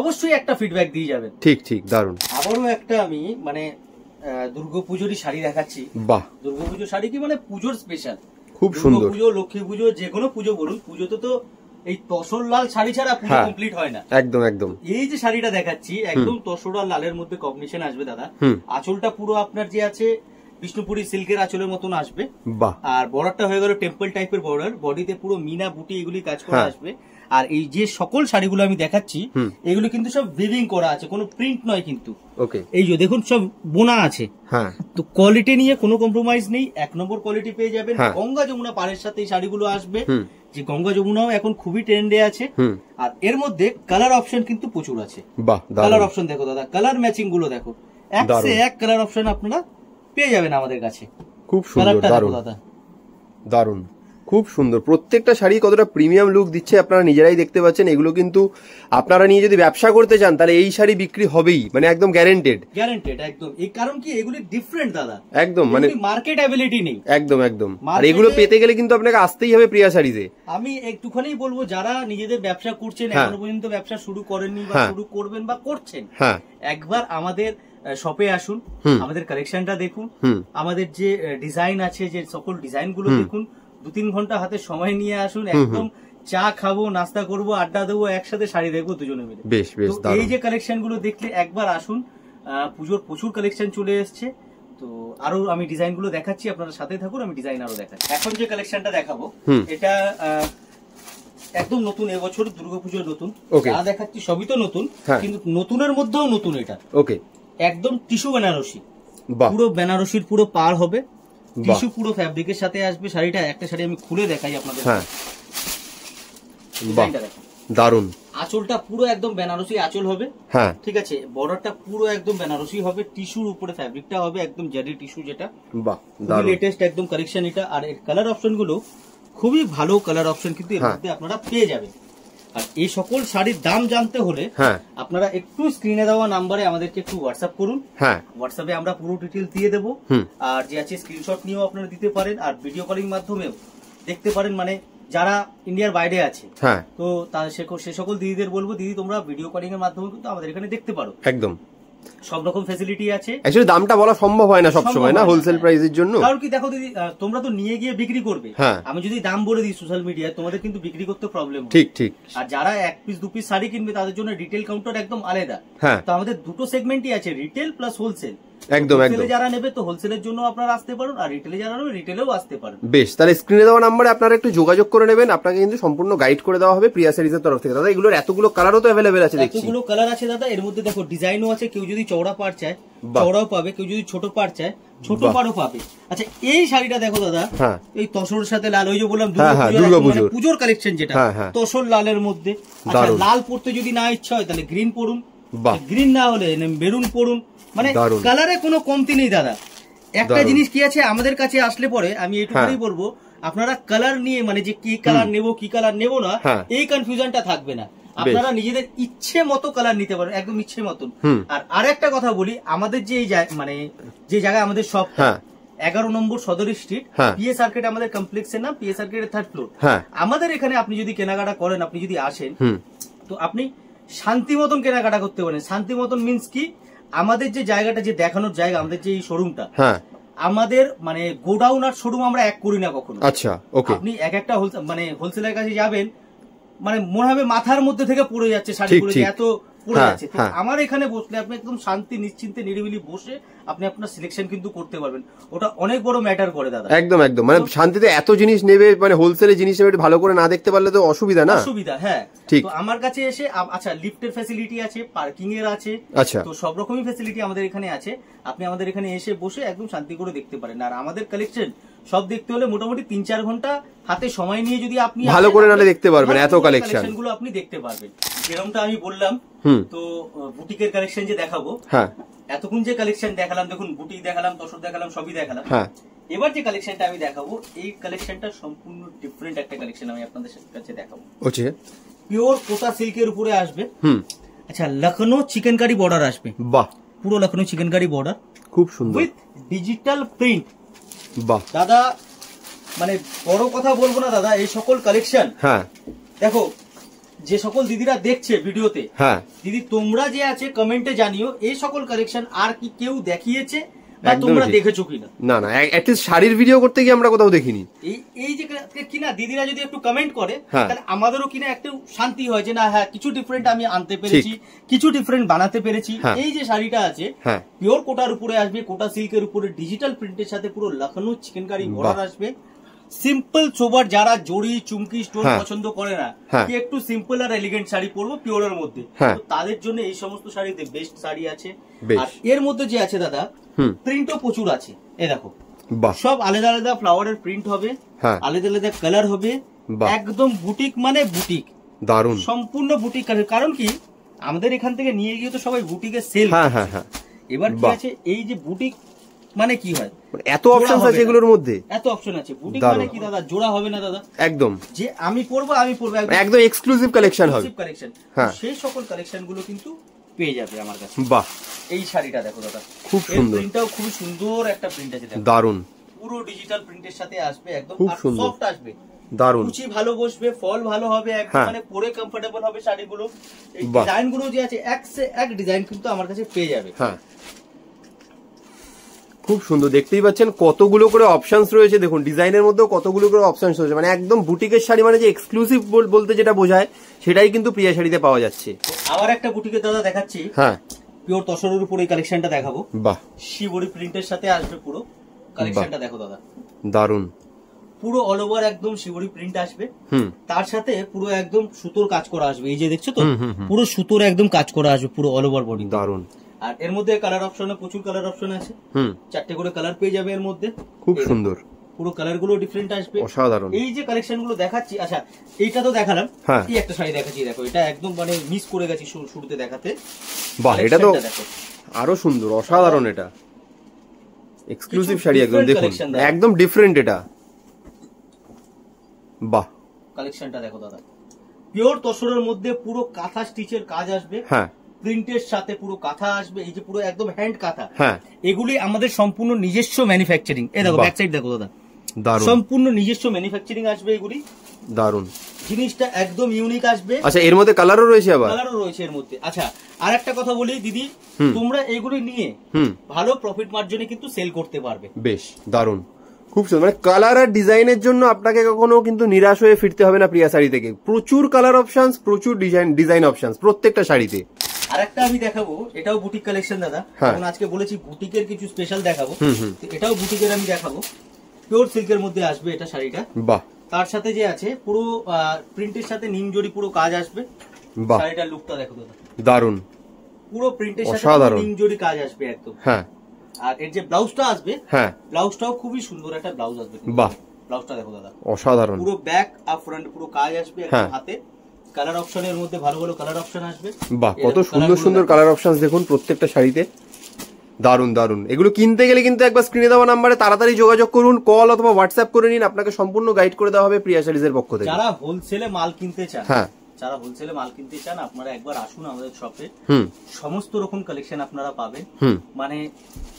অবশ্যই একটা ফিডব্যাক দিয়ে যাবেন। ঠিক ঠিক, দারুণ। আবারও একটা আমি মানে দুর্গাপুজোরই শাড়ি দেখাচ্ছি। বাহ, দুর্গাপুজোর শাড়ি কি মানে পুজোর স্পেশাল, খুব সুন্দর। পুজো, লক্ষ্মী পুজো, যে কোনো পুজো বলুন, পুজোতে তো এই তসর লাল শাড়ি ছাড়া পুজো কমপ্লিট হয় না। একদম একদম। এই যে শাড়িটা দেখাচ্ছি একদম তসর আর লালের মধ্যে কম্বিনেশন আসবে দাদা। আঁচলটা পুরো আপনার যে আছে বিষ্ণুপুরি সিল্কের আঁচলের মতন আসবে, আর বর্ডারটা হয়ে গেল টেম্পল টাইপের বর্ডার, বডিতে পুরো মিনা বুটি এগুলি কাজ করা আসবে। আর এই যে সকল শাড়িগুলো আমি দেখাচ্ছি এগুলো কিন্তু সব উইভিং করা আছে, কোনো প্রিন্ট নয় কিন্তু। এই যে দেখুন সব বোনা আছে, তো কোয়ালিটি নিয়ে কোনো কম্প্রোমাইজ নেই, 1 নম্বর কোয়ালিটি পেয়ে যাবেন। গঙ্গা যমুনা পাড়ের সাথে এই শাড়িগুলো আসবে, যে গঙ্গা যমুনাও এখন খুবই ট্রেন্ডে আছে। আর এর মধ্যে কালার অপশন কিন্তু প্রচুর আছে। কালার অপশন দেখো দাদা, কালার ম্যাচিং গুলো দেখো, এক সে এক কালার অপশন আপনারা পেয়ে যাবেন আমাদের কাছে। খুব সুন্দর, দারুণ দাদা, দারুণ, খুব সুন্দর। প্রত্যেকটা শাড়ি কতটা প্রিমিয়াম লুক দিচ্ছে আপনারা নিজেরাই দেখতে পাচ্ছেন। এগুলো কিন্তু আপনারা নিয়ে যদি ব্যবসা করতে চান তাহলে এই শাড়ি বিক্রি হবেই, মানে একদম গ্যারান্টেড একদম। এই কারণ কি এগুলি ডিফারেন্ট দাদা, একদম মানে মার্কেট অ্যাবিলিটি নেই, একদম একদম। আর এগুলো পেতে গেলে কিন্তু আপনাকে আসতেই হবে প্রিয়া শাড়িতে। আমি একটুখানি বলবো, যারা নিজেদের ব্যবসা করছেন, এখনো পর্যন্ত ব্যবসা শুরু করেননি বা শুরু করবেন বা করছেন, একবার আমাদের শপে আসুন, আমাদের কালেকশনটা দেখুন, আমাদের যে ডিজাইন আছে যে সকল ডিজাইন গুলো দেখুন, 2-3 ঘন্টা হাতে সময় নিয়ে আসুন, একদম চা খাবো, নাস্তা করবো, আড্ডা দেবো, একসাথে শাড়ি দেখবো দুজনে মিলে। বেশ বেশ, এই যে কালেকশন গুলো দেখলে একবার আসুন। পুজোর প্রচুর কালেকশন চলে এসছে, তো আরো আমি ডিজাইন গুলো দেখাচ্ছি, আপনারা সাথে থাকুন, আমি ডিজাইন আরো দেখাচ্ছি। এখন যে কালেকশনটা দেখাবো এটা একদম নতুন, এবছর দুর্গাপুজোর নতুন। যা দেখাচ্ছি সবই তো নতুন, কিন্তু নতুনের মধ্যেও নতুন এটা। ওকে, একদম টিস্যু বেনারসি, পুরো বেনারসির পুরো পার হবে, টিস্যু পুরো ফ্যাব্রিকের সাথে আসবে শাড়িটা। একটা শাড়ি আমি খুলে দেখাই আপনাদের, দারুন। আঁচলটা পুরো একদম বেনারসি আঁচল হবে, ঠিক আছে, বর্ডারটা পুরো একদম বেনারসি হবে, টিস্যুর উপরে ফ্যাব্রিকটা হবে একদম জারি টিস্যু, যেটা লেটেস্ট একদম কালেকশন এটা। আর এর কালার অপশন গুলো খুবই ভালো কালার অপশন কিন্তু এর মধ্যে আপনারা পেয়ে যাবেন। আর এই সকল শাড়ির দাম জানতে হলে আপনারা একটু স্ক্রিনে দেওয়া নাম্বারে আমাদেরকে একটু হোয়াটসঅ্যাপ করুন। হোয়াটসঅ্যাপে আমরা পুরো ডিটেইলস দিয়ে দেবো, আর যে আছে স্ক্রিনশট নিয়েও আপনারা দিতে পারেন, আর ভিডিও কলিং মাধ্যমেও দেখতে পারেন। মানে যারা ইন্ডিয়ার বাইরে আছে, তো সে সকল দিদিদের বলবো, দিদি তোমরা ভিডিও কলিং এর মাধ্যমে কিন্তু আমাদের এখানে দেখতে পারো একদম। সব রকম ফ্যাসিলিটি আছে। অ্যাকচুয়ালি দামটা বলা সম্ভব হয় না সবসময় না হোলসেল প্রাইসের জন্য। কারণ কি দেখো দিদি, তোমরা তো নিয়ে গিয়ে বিক্রি করবে, আমি যদি দাম বলে দিই সোশ্যাল মিডিয়ায় তোমাদের কিন্তু বিক্রি করতে প্রবলেম। ঠিক ঠিক। আর যারা এক পিস দু পিস শাড়ি কিনবে তাদের জন্য রিটেল কাউন্টার একদম আলাদা। তো আমাদের দুটো সেগমেন্টই আছে, রিটেল প্লাস হোলসেল। একদম একদম। যারা নেবে তো হোলসেলের জন্য আপনারা আসতে পারেন, আর রিটেলে যারা নেবে রিটেলেও আসতে পারেন। বেশ, তাহলে স্ক্রিনে দেওয়া নাম্বারে আপনারা একটু যোগাযোগ করে নেবেন, আপনাকে কিন্তু সম্পূর্ণ গাইড করে দেওয়া হবে প্রিয়া শাড়িজের তরফ থেকে। দাদা এগুলোর এতগুলো কালারও তো অ্যাভেলেবেল আছে দেখছি। এতগুলো কালার আছে দাদা, এর মধ্যে দেখো ডিজাইনও আছে, কেউ যদি চওড়া পাড় চায় চওড়াও পাবে, কেউ যদি ছোট পাড় চায় ছোট পাড়ও পাবে। আচ্ছা এই শাড়িটা দেখো দাদা, এই তসরের সাথে লাল, ওই যে বললাম পুজোর কালেকশন যেটা তসর লালের মধ্যে। আচ্ছা লাল পড়তে যদি না ইচ্ছা হয় তাহলে গ্রিন পড়ুন, গ্রিন না হলে মেরুন পড়ুন, মানে কালারে কোনো কমতি নেই দাদা। একটা জিনিস কি আছে, আমাদের কাছে আসলে পরে আমি এইটুকুই বলবো, আপনারা কালার নিয়ে মানে যে কি কালার নেবো কি কালার নেবো না এই কনফিউশনটা থাকবে না, আপনারা নিজেদের ইচ্ছে মতো কালার নিতে পারবেন, একদম ইচ্ছে মতন। আর আরেকটা কথা বলি, আমাদের যে মানে যে জায়গায় আমাদের শপ 11 নম্বর সদর স্ট্রিট, পিএ সার্কিট আমাদের কমপ্লেক্সের নাম, পিএ সার্কিটের 3rd ফ্লোর। আমাদের এখানে আপনি যদি কেনাকাটা করেন, আপনি যদি আসেন তো আপনি শান্তি মতন কেনাকাটা করতে পারেন। শান্তি মতন মিনস কি, আমাদের যে জায়গাটা যে দেখানোর জায়গা, আমাদের যে এই শোরুমটা, আমাদের মানে গোডাউন আর শোরুম আমরা এক করি না কখনো। আচ্ছা ওকে। আপনি এক একটা মানে হোলসেলের কাছে যাবেন, মানে মনে হবে মাথার মধ্যে থেকে পড়ে যাচ্ছে শাড়িগুলো, এত পড়ে যাচ্ছে। তো আমার এখানে বসলে আপনি একদম শান্তি নিশ্চিন্তে নিরিবিলি বসে আপনি আপনার সিলেকশন কিন্তু করতে পারবেন, ওটা অনেক বড় ম্যাটার করে দাদা। একদম একদম, মানে শান্তিতে এত জিনিস নেবে, মানে হোলসেলে জিনিস নেবে, ভালো করে না দেখতে পারলে তো অসুবিধা না। অসুবিধা, হ্যাঁ ঠিক। তো আমার কাছে এসে আচ্ছা লিফটের ফ্যাসিলিটি আছে, পার্কিং এর আছে, আচ্ছা তো সব রকমই ফ্যাসিলিটি আমাদের এখানে আছে। আপনি আমাদের এখানে এসে বসে একদম শান্তি করে দেখতে পারেন। আর আমাদের কালেকশন সব দেখতে হলে মোটামুটি 3-4 ঘন্টা হাতে সময় নিয়ে যদি আপনি ভালো করে নালে দেখতে পারবেন, এত কালেকশন গুলো আপনি দেখতে পারবেন। যেরকমটা আমি বললাম, তো বুটিকের কালেকশন যে দেখাবো, এতক্ষণ যে কালেকশন দেখালাম, দেখুন বুটিক দেখালাম, তসর দেখালাম, সবই দেখালাম। এবার যে কালেকশনটা আমি দেখাবো, এই কালেকশনটা সম্পূর্ণ ডিফারেন্ট একটা কালেকশন আমি আপনাদের কাছে দেখাবো। পিওর কোটা সিল্কের উপরে আসবে। আচ্ছা লখনৌ চিকেনকারি বর্ডার আসবে। বাহ, পুরো লখনৌ চিকেনকারি বর্ডার, খুব সুন্দর, উইথ ডিজিটাল প্রিন্ট। বাহ দাদা, মানে বড় কথা বলবো না দাদা, এই সকল কালেকশন দেখো যে সকল দিদিরা দেখছে ভিডিওতে, দিদি তোমরা যে আছে কমেন্টে জানিও এই সকল কালেকশন আর কি কেউ দেখিয়েছে বা তোমরা দেখেছো কিনা। না না, অ্যাটলিস্ট শাড়ির ভিডিও করতে গিয়ে আমরা কোথাও দেখিনি। এই যে কিনা দিদিরা যদি একটু কমেন্ট করে তাহলে আমাদেরও কিনা একটু শান্তি হয় যে না হ্যাঁ কিছু ডিফারেন্ট আমি আনতে পেরেছি, কিছু ডিফারেন্ট বানাতে পেরেছি। এই যে শাড়িটা আছে পিওর কোটার উপরে আসবে, কোটা সিল্কের উপরে ডিজিটাল প্রিন্টের সাথে পুরো লখনৌ চিকেনকারি বর্ডার আসবে। সিম্পল সোবার যারা জড়ি চুমকি স্টোন পছন্দ করে না, কি একটু সিম্পল আর এলিগেন্ট শাড়ি পরবো পিওরের মধ্যে, তাদের জন্য এই সমস্ত শাড়িতে বেস্ট শাড়ি আছে। আর এর মধ্যে যে আছে দাদা প্রিন্টও প্রচুর আছে। এই দেখো সব আলাদা আলাদা ফ্লাওয়ারের প্রিন্ট হবে, আলাদা আলাদা কালার হবে, একদম বুটিক মানে বুটিক, দারুন সম্পূর্ণ বুটিক। কারণ কি আমাদের এখান থেকে নিয়ে গিয়ে তো সবাই বুটিকে সেল। এবার কি আছে, এই যে বুটিক মানে কি হয়, এত অপশন আছে এগুলোর মধ্যে, এত অপশন আছে। বুটিক মানে কি দাদা, জোড়া হবে না দাদা, একদম যে আমি পরবো একদম এক্সক্লুসিভ কালেকশন হবে। সেই সকল কালেকশন গুলো কিন্তু পেয়ে যাবে আমার কাছে। বাহ, এই শাড়িটা দেখো দাদা, খুব সুন্দর, প্রিন্টটাও খুব সুন্দর একটা প্রিন্ট আছে, দারুন, পুরো ডিজিটাল প্রিন্টের সাথে আসবে, একদম সফট আসবে, দারুন, কুচি ভালো বসবে, ফল ভালো হবে, একদম মানে পরে কমফোর্টেবল হবে শাড়িগুলো। এই ডিজাইন গুলো যে আছে এক সে এক ডিজাইন কিন্তু আমার কাছে পেয়ে যাবে। খুব সুন্দর, দেখতেই পাচ্ছেন কতগুলো করে অপশনস রয়েছে। দেখুন ডিজাইনের মধ্যেও কতগুলো করে অপশনস রয়েছে, মানে একদম বুটিকের শাড়ি মানে যে এক্সক্লুসিভ বলতে যেটা বোঝায় সেটাই কিন্তু প্রিয়া শাড়িতে পাওয়া যাচ্ছে। আবার একটা বুটিকের দাদা দেখাচ্ছি, পিওর তসরের উপর এই কালেকশনটা দেখাবো। বাহ, শিবরি প্রিন্টের সাথে আসবে পুরো কালেকশনটা, দেখো দাদা দারুন, পুরো অল ওভার একদম শিবরি প্রিন্ট আসবে, তার সাথে পুরো একদম সুতোর কাজ করা আসবে। এই যে দেখছো তো পুরো সুতোর একদম কাজ করা আসবে পুরো অল ওভার বডি, দারুন। আর এর মধ্যে কালার অপশনে প্রচুর কালার অপশন আছে, 4টে করে কালার পেয়ে যাবে এর মধ্যে, খুব সুন্দর, পুরো কালার গুলো ডিফারেন্ট আসবে, অসাধারণ। এই যে কালেকশন গুলো দেখাচ্ছি, আচ্ছা এইটা তো দেখালাম, এই একটা শাড়ি দেখাচ্ছি, দেখো এটা একদম মানে মিস করে গেছি শুরুতে দেখাতে। বাহ, এটা তো আরো সুন্দর, অসাধারণ, এটা এক্সক্লুসিভ শাড়ি একদম, দেখুন একদম ডিফারেন্ট এটা। বাহ, কালেকশনটা দেখো দাদা, পিওর তসরের মধ্যে পুরো কাঁথা স্টিচের কাজ আসবে, প্রিন্টের সাথে পুরো কাঁথা আসবে, এই যে পুরো একদম হ্যান্ড কাঁথা, এগুলি আমাদের সম্পূর্ণ নিজস্ব ম্যানুফ্যাকচারিং। এই দেখো ব্যাক সাইড দেখো দাদা, সম্পূর্ণ নিজস্ব ম্যানুফ্যাকচারিং আসবে এগুলি। দারুন, জিনিসটা একদম ইউনিক আসবে। আচ্ছা, এর মধ্যে কালারও রয়েছে, আবার কালারও রয়েছে এর মধ্যে। আচ্ছা, আর একটা কথা বলি দিদি, তোমরা এগুলি নিয়ে ভালো প্রফিট মার্জিনে কিন্তু সেল করতে পারবে। বেশ দারুন, খুব সুন্দর। মানে কালার আর ডিজাইনের জন্য আপনাকে কখনো কিন্তু নিরাশ হয়ে ফিরতে হবে না প্রিয়া শাড়ি থেকে। প্রচুর কালার অপশনস, প্রচুর ডিজাইন অপশনস প্রত্যেকটা শাড়িতে। আরেকটা আমি দেখাবো, এটাও বুটিক কালেকশন দাদা। কারণ আজকে বলেছি বুটিকের কিছু স্পেশাল দেখাবো, এটাও বুটিকের আমি দেখাবো। পিওর সিল্কের মধ্যে আসবে এটা শাড়িটা। বাহ। তার সাথে যে আছে পুরো প্রিন্টের সাথে নিম জড়ি পুরো কাজ আসবে। বাহ, শাড়িটার লুকটা দেখো দাদা, দারুন। পুরো প্রিন্টের সাথে নিম জড়ি কাজ আসবে একদম। হ্যাঁ, আর এর যে ব্লাউজটা আসবে, হ্যাঁ, ব্লাউজটাও খুবই সুন্দর একটা ব্লাউজ আসবে। বাহ, ব্লাউজটা দেখো দাদা, অসাধারণ। পুরো ব্যাক আর ফ্রন্ট পুরো কাজ আসবে একদম হাতে। কালার অপশনের মধ্যে ভালো ভালো কালার অপশন আসবে। বাহ, কত সুন্দর সুন্দর কালার অপশনস দেখুন প্রত্যেকটা শাড়িতে। দারুন দারুন। এগুলো কিনতে গেলে কিন্তু একবার স্ক্রিনে দেওয়া নাম্বারে তাড়াতাড়ি যোগাযোগ করুন, কল অথবা হোয়াটসঅ্যাপ করে নিন, আপনাকে সম্পূর্ণ গাইড করে দেওয়া হবে প্রিয়া শাড়িজের পক্ষ থেকে। যারা হোলসেলে মাল কিনতে চান, হ্যাঁ, যারা হোলসেলে মাল কিনতে চান আপনারা একবার আসুন আমাদের শপে। সমস্ত রকম কালেকশন আপনারা পাবেন। মানে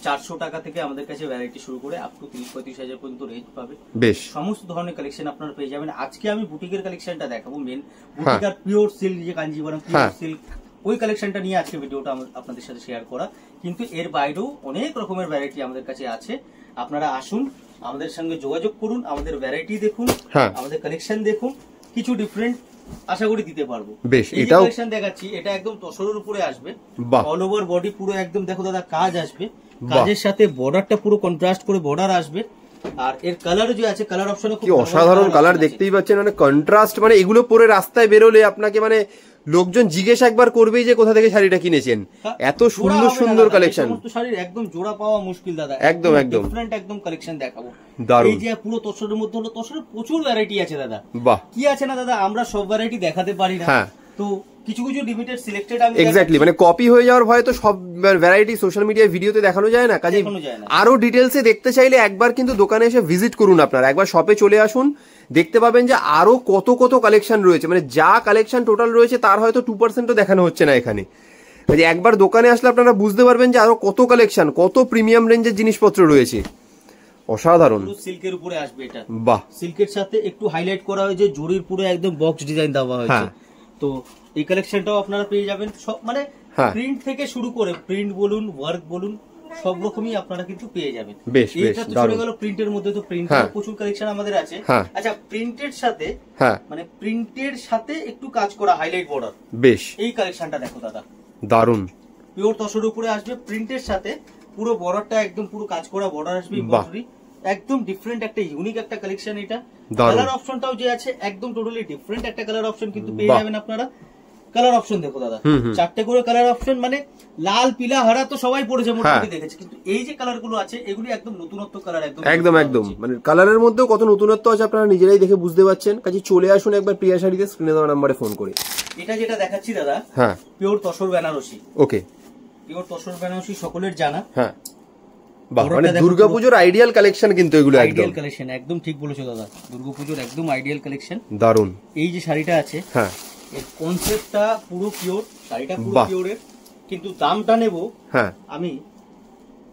400 টাকা থেকে আমাদের কাছে ভ্যারাইটি শুরু করে আপ টু 30-35 হাজার পর্যন্ত রেঞ্জ পাবে। বেশ, সমস্ত ধরনের কালেকশন আপনারা পেয়ে যাবেন। আজকে আমি বুটিকের কালেকশনটা দেখাবো, মেন বুটিক আর পিওর সিল্ক, যে কাঞ্জিভারম পিওর সিল্ক, ওই কালেকশনটা নিয়ে আজকে ভিডিওটা আপনাদের সাথে শেয়ার করা। কিন্তু এর বাইরেও অনেক রকমের ভ্যারাইটি আমাদের কাছে আছে। আপনারা আসুন, আমাদের সঙ্গে যোগাযোগ করুন, আমাদের ভ্যারাইটি দেখুন, আমাদের কালেকশন দেখুন, কিছু ডিফারেন্ট আশা করি দিতে পারবো। বেশ, এটাও কালেকশন দেখাচ্ছি, এটা একদম তসরের উপরে আসবে। অল ওভার বডি পুরো একদম দেখো দাদা কাজ আসবে। কাজের সাথে বর্ডারটা পুরো কন্ট্রাস্ট করে বর্ডার আসবে। আর এর কালার যে আছে, কালার অপশনে খুব অসাধারণ কালার দেখতেই পাচ্ছেন। মানে কন্ট্রাস্ট, মানে এগুলো পরে রাস্তায় বেরোলে আপনাকে মানে লোকজন জিজ্ঞেস একবার করবেই যে কোথা থেকে শাড়িটা কিনেছেন। এত সুন্দর সুন্দর কালেকশন, সমস্ত শাড়ির একদম জোড়া পাওয়া মুশকিল দাদা। একদম একদম ডিফারেন্ট একদম কালেকশন দেখাবো। এই যে পুরো তসরের মধ্যে হলো, তসরের প্রচুর ভ্যারাইটি আছে দাদা। বাহ, কি আছে না দাদা, আমরা সব ভ্যারাইটি দেখাতে পারি না, তো কিছু কিছু লিমিটেড সিলেক্টেড আমি এক্স্যাক্টলি, মানে কপি হয়ে যাওয়ার ভয়ে তো সব ভ্যারাইটি সোশ্যাল মিডিয়া ভিডিওতে দেখানো যায় না। কাজে আরো ডিটেলসে দেখতে চাইলে একবার কিন্তু দোকানে এসে ভিজিট করুন, আপনারা একবার শপে চলে আসুন, দেখতে পাবেন যে আরো কত কত কালেকশন রয়েছে। মানে যা কালেকশন টোটাল রয়েছে তার হয়তো 2%ও দেখানো হচ্ছে না এখানে। কাজে একবার দোকানে আসলে আপনারা বুঝতে পারবেন যে আরো কত কালেকশন, কত প্রিমিয়াম রেঞ্জের জিনিসপত্র রয়েছে। অসাধারণ। সিল্কের উপরে আসবে এটা। বাহ, সিল্কের সাথে একটু হাইলাইট করা হয়েছে, জরির পুরো একদম বক্স ডিজাইন দেওয়া হয়েছে। তো এই কালেকশনটাও আপনারা পেয়ে যাবেন। সব মানে প্রিন্ট থেকে শুরু করে প্রিন্ট বলুন, ওয়ার্ক বলুন, সব রকমই আপনারা কিন্তু পেয়ে যাবেন। এটা তো চলে গেল প্রিন্টের মধ্যে, তো প্রিন্টের প্রচুর কালেকশন আমাদের আছে। আচ্ছা, প্রিন্টের সাথে মানে প্রিন্টের সাথে একটু কাজ করা হাইলাইট বর্ডার, বেশ, এই কালেকশনটা দেখো দাদা, দারুন। পিওর তসরের উপরে আসবে, প্রিন্টের সাথে পুরো বর্ডারটা একদম পুরো কাজ করা বর্ডার আসবে, একদম ডিফারেন্ট একটা ইউনিক একটা কালেকশন। এটা কালার অপশনটাও যে আছে একদম টোটালি ডিফারেন্ট একটা কালার অপশন কিন্তু পেয়ে যাবেন আপনারা। কালার অপশন দেখো দাদা, 4টে করে কালার অপশন, মানে লাল, পিলা, হারা তো সবাই পড়েছে মোটামুটি দেখেছে, কিন্তু এই যে কালার গুলো আছে এগুলি একদম নতুনত্ব কালার। একদম একদম মানে কালারের মধ্যেও কত নতুনত্ব আছে আপনারা নিজেরাই দেখে বুঝতে পারছেন। কাজে চলে আসুন একবার প্রিয়া শাড়িতে, স্ক্রিনে দেওয়া নাম্বারে ফোন করে। এটা যেটা দেখাচ্ছি দাদা, হ্যাঁ, পিওর তসর বেনারসি। ওকে, পিওর তসর বেনারসি সকলের জানা। হ্যাঁ, মানে দুর্গাপুজোর আইডিয়াল কালেকশন কিন্তু এগুলো, আইডিয়াল কালেকশন, একদম ঠিক বলেছো দাদা, দুর্গাপুজোর একদম আইডিয়াল কালেকশন। দারুন। এই যে শাড়িটা আছে, হ্যাঁ, এর কনসেপ্টটা পুরো পিওর, শাড়িটা পুরো পিওরের, কিন্তু দামটা নেব হ্যাঁ আমি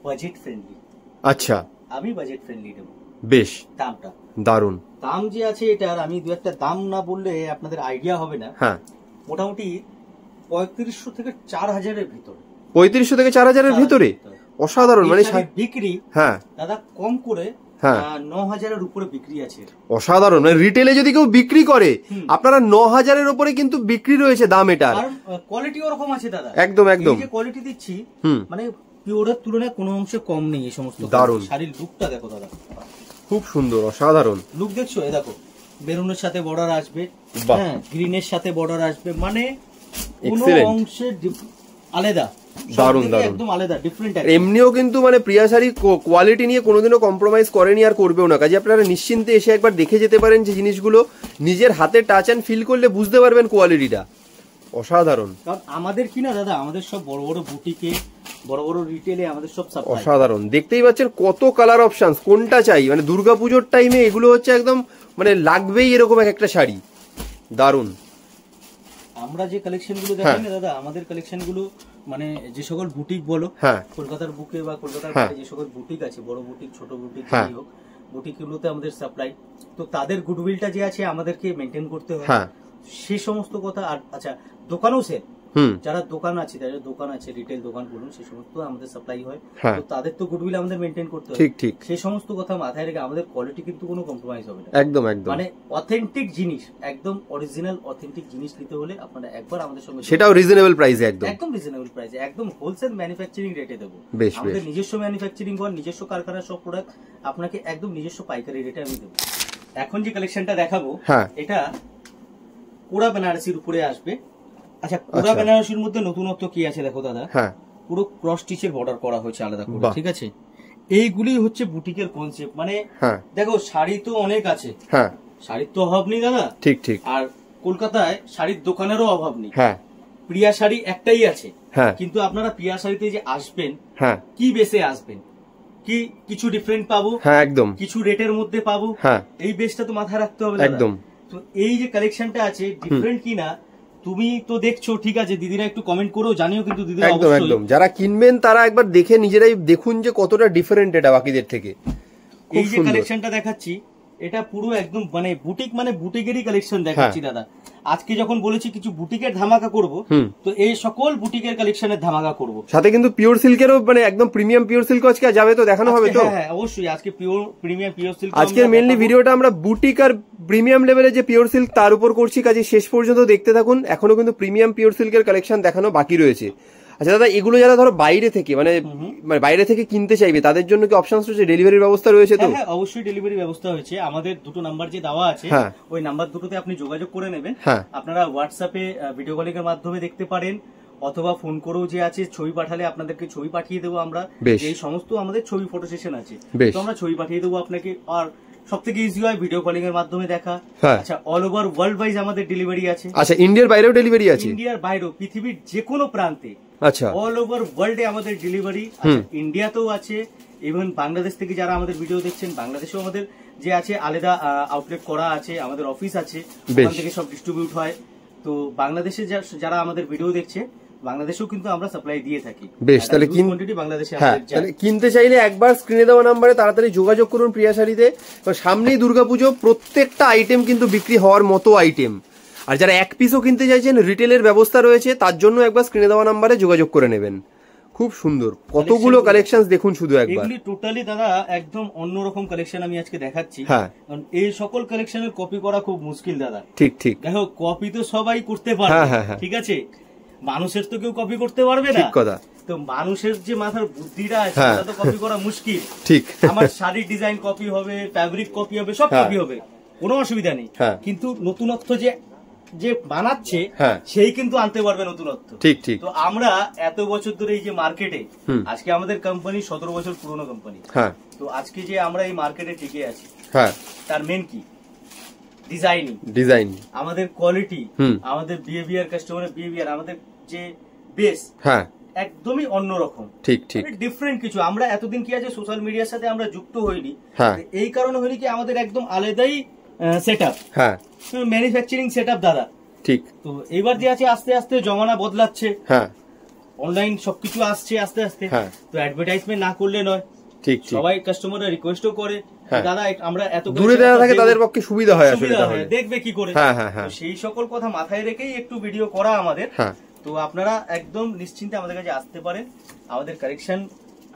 বাজেট ফ্রেন্ডলি। আচ্ছা, আমি বাজেট ফ্রেন্ডলি নেব। বেশ, দামটা দারুন। দাম যে আছে এটার, আমি দু একটা দাম না বললে আপনাদের আইডিয়া হবে না। হ্যাঁ, মোটামুটি 3500 থেকে 4000-এর ভিতরে। 3500 থেকে 4000-এর ভিতরে? অসাধারণ। মানে বিক্রি, হ্যাঁ দাদা, কম করে 9000-এর উপরে বিক্রি আছে। অসাধারণ। মানে রিটেলে যদি কেউ বিক্রি করে, আপনারা 9000-এর উপরে কিন্তু বিক্রি রয়েছে দাম এটার। আর কোয়ালিটি ওরকম আছে দাদা, একদম একদম। যে কোয়ালিটি দিচ্ছি মানে পিওরের তুলনায় কোনো অংশে কম নেই। এই সমস্ত দারুন। শাড়ির লুকটা দেখো দাদা, খুব সুন্দর, অসাধারণ লুক দেখছো। এই দেখো, বেরুনের সাথে বর্ডার আসবে, হ্যাঁ, গ্রিনের সাথে বর্ডার আসবে, মানে কোনো অংশে আলাদা, দারুন দারুন, একদম আলাদা, ডিফারেন্ট। এমনিও কিন্তু মানে প্রিয়া শাড়ি কোয়ালিটি নিয়ে কোনোদিনও কম্প্রোমাইজ করেনি আর করবেও না। কাজে আপনারা নিশ্চিন্তে এসে একবার দেখে যেতে পারেন, যে জিনিসগুলো নিজের হাতে টাচ অ্যান্ড ফিল করলে বুঝতে পারবেন কোয়ালিটিটা। অসাধারণ। কারণ আমাদের কি না দাদা, আমাদের সব বড় বড় বুটিকে, বড় বড় রিটেলে আমাদের সব অসাধারণ। দেখতেই পাচ্ছেন কত কালার অপশনস, কোনটা চাই। মানে দুর্গাপুজোর টাইমে এগুলো হচ্ছে একদম মানে লাগবেই এরকম একটা শাড়ি। দারুন। আমরা যে কালেকশন গুলো দেখাই না দাদা, আমাদের কালেকশন গুলো মানে যে সকল বুটিক বলো, কলকাতার বুকে বা কলকাতার যে সকল বুটিক আছে, বড় বুটিক, ছোট বুটিক, যাই হোক, বুটিকগুলোতে আমাদের সাপ্লাই, তো তাদের গুডউইলটা যে আছে আমাদেরকে মেনটেন করতে হয়, সেই সমস্ত কথা। আর আচ্ছা, দোকানও সেল, যারা দোকান আছে, যাদের দোকান আছে, রিটেল দোকান বলুন, সেই সমস্ত আমাদের সাপ্লাই হয়, তো তাদের তো গুডউইল আমাদের মেনটেন করতে হয়। ঠিক ঠিক, সেই সমস্ত কথা মাথায় রেখে আমাদের কোয়ালিটি কিন্তু কোনো কম্প্রোমাইজ হবে না। একদম একদম, মানে অথেন্টিক জিনিস, একদম অরিজিনাল অথেন্টিক জিনিস নিতে হলে আপনারা একবার আমাদের সঙ্গে, সেটাও রিজনেবল প্রাইসে, একদম একদম রিজনেবল প্রাইসে, একদম হোলসেল ম্যানুফ্যাকচারিং রেটে দেবো। আমাদের নিজস্ব ম্যানুফ্যাকচারিং ঘর, নিজস্ব কারখানার সব প্রোডাক্ট আপনাকে একদম নিজস্ব পাইকারি রেটে আমি দেবো। এখন যে কালেকশনটা দেখাবো, এটা কোরা বেনারসির উপরে আসবে। আচ্ছা, কোরা বেনারসির মধ্যে নতুনত্ব কি আছে দেখো দাদা, পুরো ক্রস স্টিচের বর্ডার করা হয়েছে আলাদা করে, ঠিক আছে। এইগুলি হচ্ছে বুটিকের কনসেপ্ট। মানে দেখো, শাড়ি তো অনেক আছে, শাড়ির তো অভাব নেই দাদা, ঠিক ঠিক। আর কলকাতায় শাড়ির দোকানেরও অভাব নেই, প্রিয়া শাড়ি একটাই আছে। কিন্তু আপনারা প্রিয়া শাড়িতে যে আসবেন, কি বেসে আসবেন, কি কিছু ডিফারেন্ট পাবো, একদম কিছু রেটের মধ্যে পাবো, এই বেসটা তো মাথায় রাখতে হবে একদম। তো এই যে কালেকশনটা আছে, ডিফারেন্ট কিনা তুমি তো দেখছো, ঠিক আছে, দিদিরা একটু কমেন্ট করো, জানিও কিন্তু দিদিরা অবশ্যই, একদম যারা কিনবেন তারা একবার দেখে নিজেরাই দেখুন যে কতটা ডিফারেন্ট এটা বাকিদের থেকে। এই যে কালেকশনটা দেখাচ্ছি, এটা পুরো একদম মানে বুটিক, মানে বুটিকেরই কালেকশন দেখাচ্ছি দাদা। আজকে যখন বলেছি কিছু বুটিকের ধামাকা করব, তো এই সকল বুটিকের কালেকশনের ধামাকা করব, সাথে কিন্তু পিওর সিল্কেরও, মানে একদম প্রিমিয়াম পিওর সিল্ক আজকে যাবে, তো দেখানো হবে তো। হ্যাঁ অবশ্যই, আজকে পিওর প্রিমিয়াম পিওর সিল্ক, আজকে মেইনলি ভিডিওটা আমরা বুটিক আর প্রিমিয়াম লেভেলে যে পিওর সিল্ক তার উপর করছি, কাজে শেষ পর্যন্ত দেখতে থাকুন। এখনো কিন্তু প্রিমিয়াম পিওর সিল্কের কালেকশন দেখানো বাকি রয়েছে। আচ্ছা দাদা, এগুলো যারা ধরো বাইরে থেকে মানে বাইরে থেকে কিনতে চাইবে, তাদের জন্য কি অপশন রয়েছে, ডেলিভারির ব্যবস্থা রয়েছে তো? হ্যাঁ অবশ্যই ডেলিভারি ব্যবস্থা হয়েছে। আমাদের দুটো নাম্বার যে দেওয়া আছে, ওই নাম্বার দুটোতে আপনি যোগাযোগ করে নেবেন। আপনারা হোয়াটসঅ্যাপে ভিডিও কলিং এর মাধ্যমে দেখতে পারেন, অথবা ফোন করেও যে আছে, ছবি পাঠালে আপনাদেরকে ছবি পাঠিয়ে দেবো আমরা। এই সমস্ত আমাদের ছবি ফটো সেশন আছে, তো আমরা ছবি পাঠিয়ে দেবো আপনাকে। আর সব থেকে ইজি হয় ভিডিও কলিং এর মাধ্যমে দেখা। আচ্ছা, অল ওভার ওয়ার্ল্ড ওয়াইজ আমাদের ডেলিভারি আছে। আচ্ছা, ইন্ডিয়ার বাইরেও ডেলিভারি আছে? ইন্ডিয়ার বাইরেও, পৃথিবীর যে কোনো প্রান্তে, আচ্ছা, অল ওভার ওয়ার্ল্ডে আমাদের ডেলিভারি। ইন্ডিয়াতেও আছে, ইভেন বাংলাদেশ থেকে যারা আমাদের ভিডিও দেখছেন, বাংলাদেশেও আমাদের যে আছে আলাদা আউটলেট করা আছে, আমাদের অফিস আছে, ওখান থেকে সব ডিস্ট্রিবিউট হয়। তো বাংলাদেশে যারা আমাদের ভিডিও দেখছে, বাংলাদেশেও কিন্তু আমরা সাপ্লাই দিয়ে থাকি। বেশ, তাহলে বাংলাদেশে কিনতে চাইলে একবার স্ক্রিনে দেওয়া নাম্বারে তাড়াতাড়ি যোগাযোগ করুন প্রিয়া শাড়িতে। সামনেই দুর্গাপুজো, প্রত্যেকটা আইটেম কিন্তু বিক্রি হওয়ার মতো আইটেম। আর যারা এক পিসও কিনতে চাইছেন, রিটেলের ব্যবস্থা রয়েছে, তার জন্য একবার স্ক্রিনে দেওয়া নাম্বারে যোগাযোগ করে নেবেন। খুব সুন্দর কতগুলো কালেকশন দেখুন শুধু একবার। এগুলি টোটালি দাদা একদম অন্যরকম কালেকশন আমি আজকে দেখাচ্ছি। কারণ এই সকল কালেকশনের কপি করা খুব মুশকিল দাদা। ঠিক ঠিক, দেখো কপি তো সবাই করতে পারে, ঠিক আছে, মানুষের তো কেউ কপি করতে পারবে না, ঠিক কথা। তো মানুষের যে মাথার বুদ্ধিটা আছে, সেটা তো কপি করা মুশকিল। ঠিক, আমার শাড়ির ডিজাইন কপি হবে, ফ্যাব্রিক কপি হবে, সব কপি হবে, কোনো অসুবিধা নেই। কিন্তু নতুনত্ব যে বানাচ্ছে, সেই কিন্তু আনতে পারবে নতুনত্ব। ঠিক ঠিক। তো আমরা এত বছর ধরে এই যে মার্কেটে, আজকে আমাদের কোম্পানি 17 বছর পুরনো কোম্পানি, তো আজকে যে আমরা এই মার্কেটে টিকে আছি, তার মেন কি? ডিজাইন, আমাদের কোয়ালিটি, আমাদের বিহেভিয়ার, কাস্টমারের বিহেভিয়ার, আমাদের যে বেস, একদমই অন্যরকম। ঠিক ঠিক, ডিফারেন্ট কিছু। আমরা এতদিন কি আছে, সোশ্যাল মিডিয়ার সাথে আমরা যুক্ত হইনি, এই কারণে হইনি কি, আমাদের একদম আলাদাই সেটআপ, ম্যানুফ্যাকচারিং সেটআপ দাদা। ঠিক। তো এবার যে আছে, আস্তে আস্তে জমানা বদলাচ্ছে, অনলাইন সবকিছু আসছে আস্তে আস্তে, তো অ্যাডভার্টাইজমেন্ট না করলে নয়। ঠিক, সবাই কাস্টমাররা রিকোয়েস্টও করে, দাদা আমরা এত দূরে দেওয়া থাকে, তাদের পক্ষে সুবিধা হয়, আসলে দেখবে কি করে। সেই সকল কথা মাথায় রেখেই একটু ভিডিও করা আমাদের। তো আপনারা একদম নিশ্চিন্তে আমাদের কাছে আসতে পারেন, আমাদের কালেকশন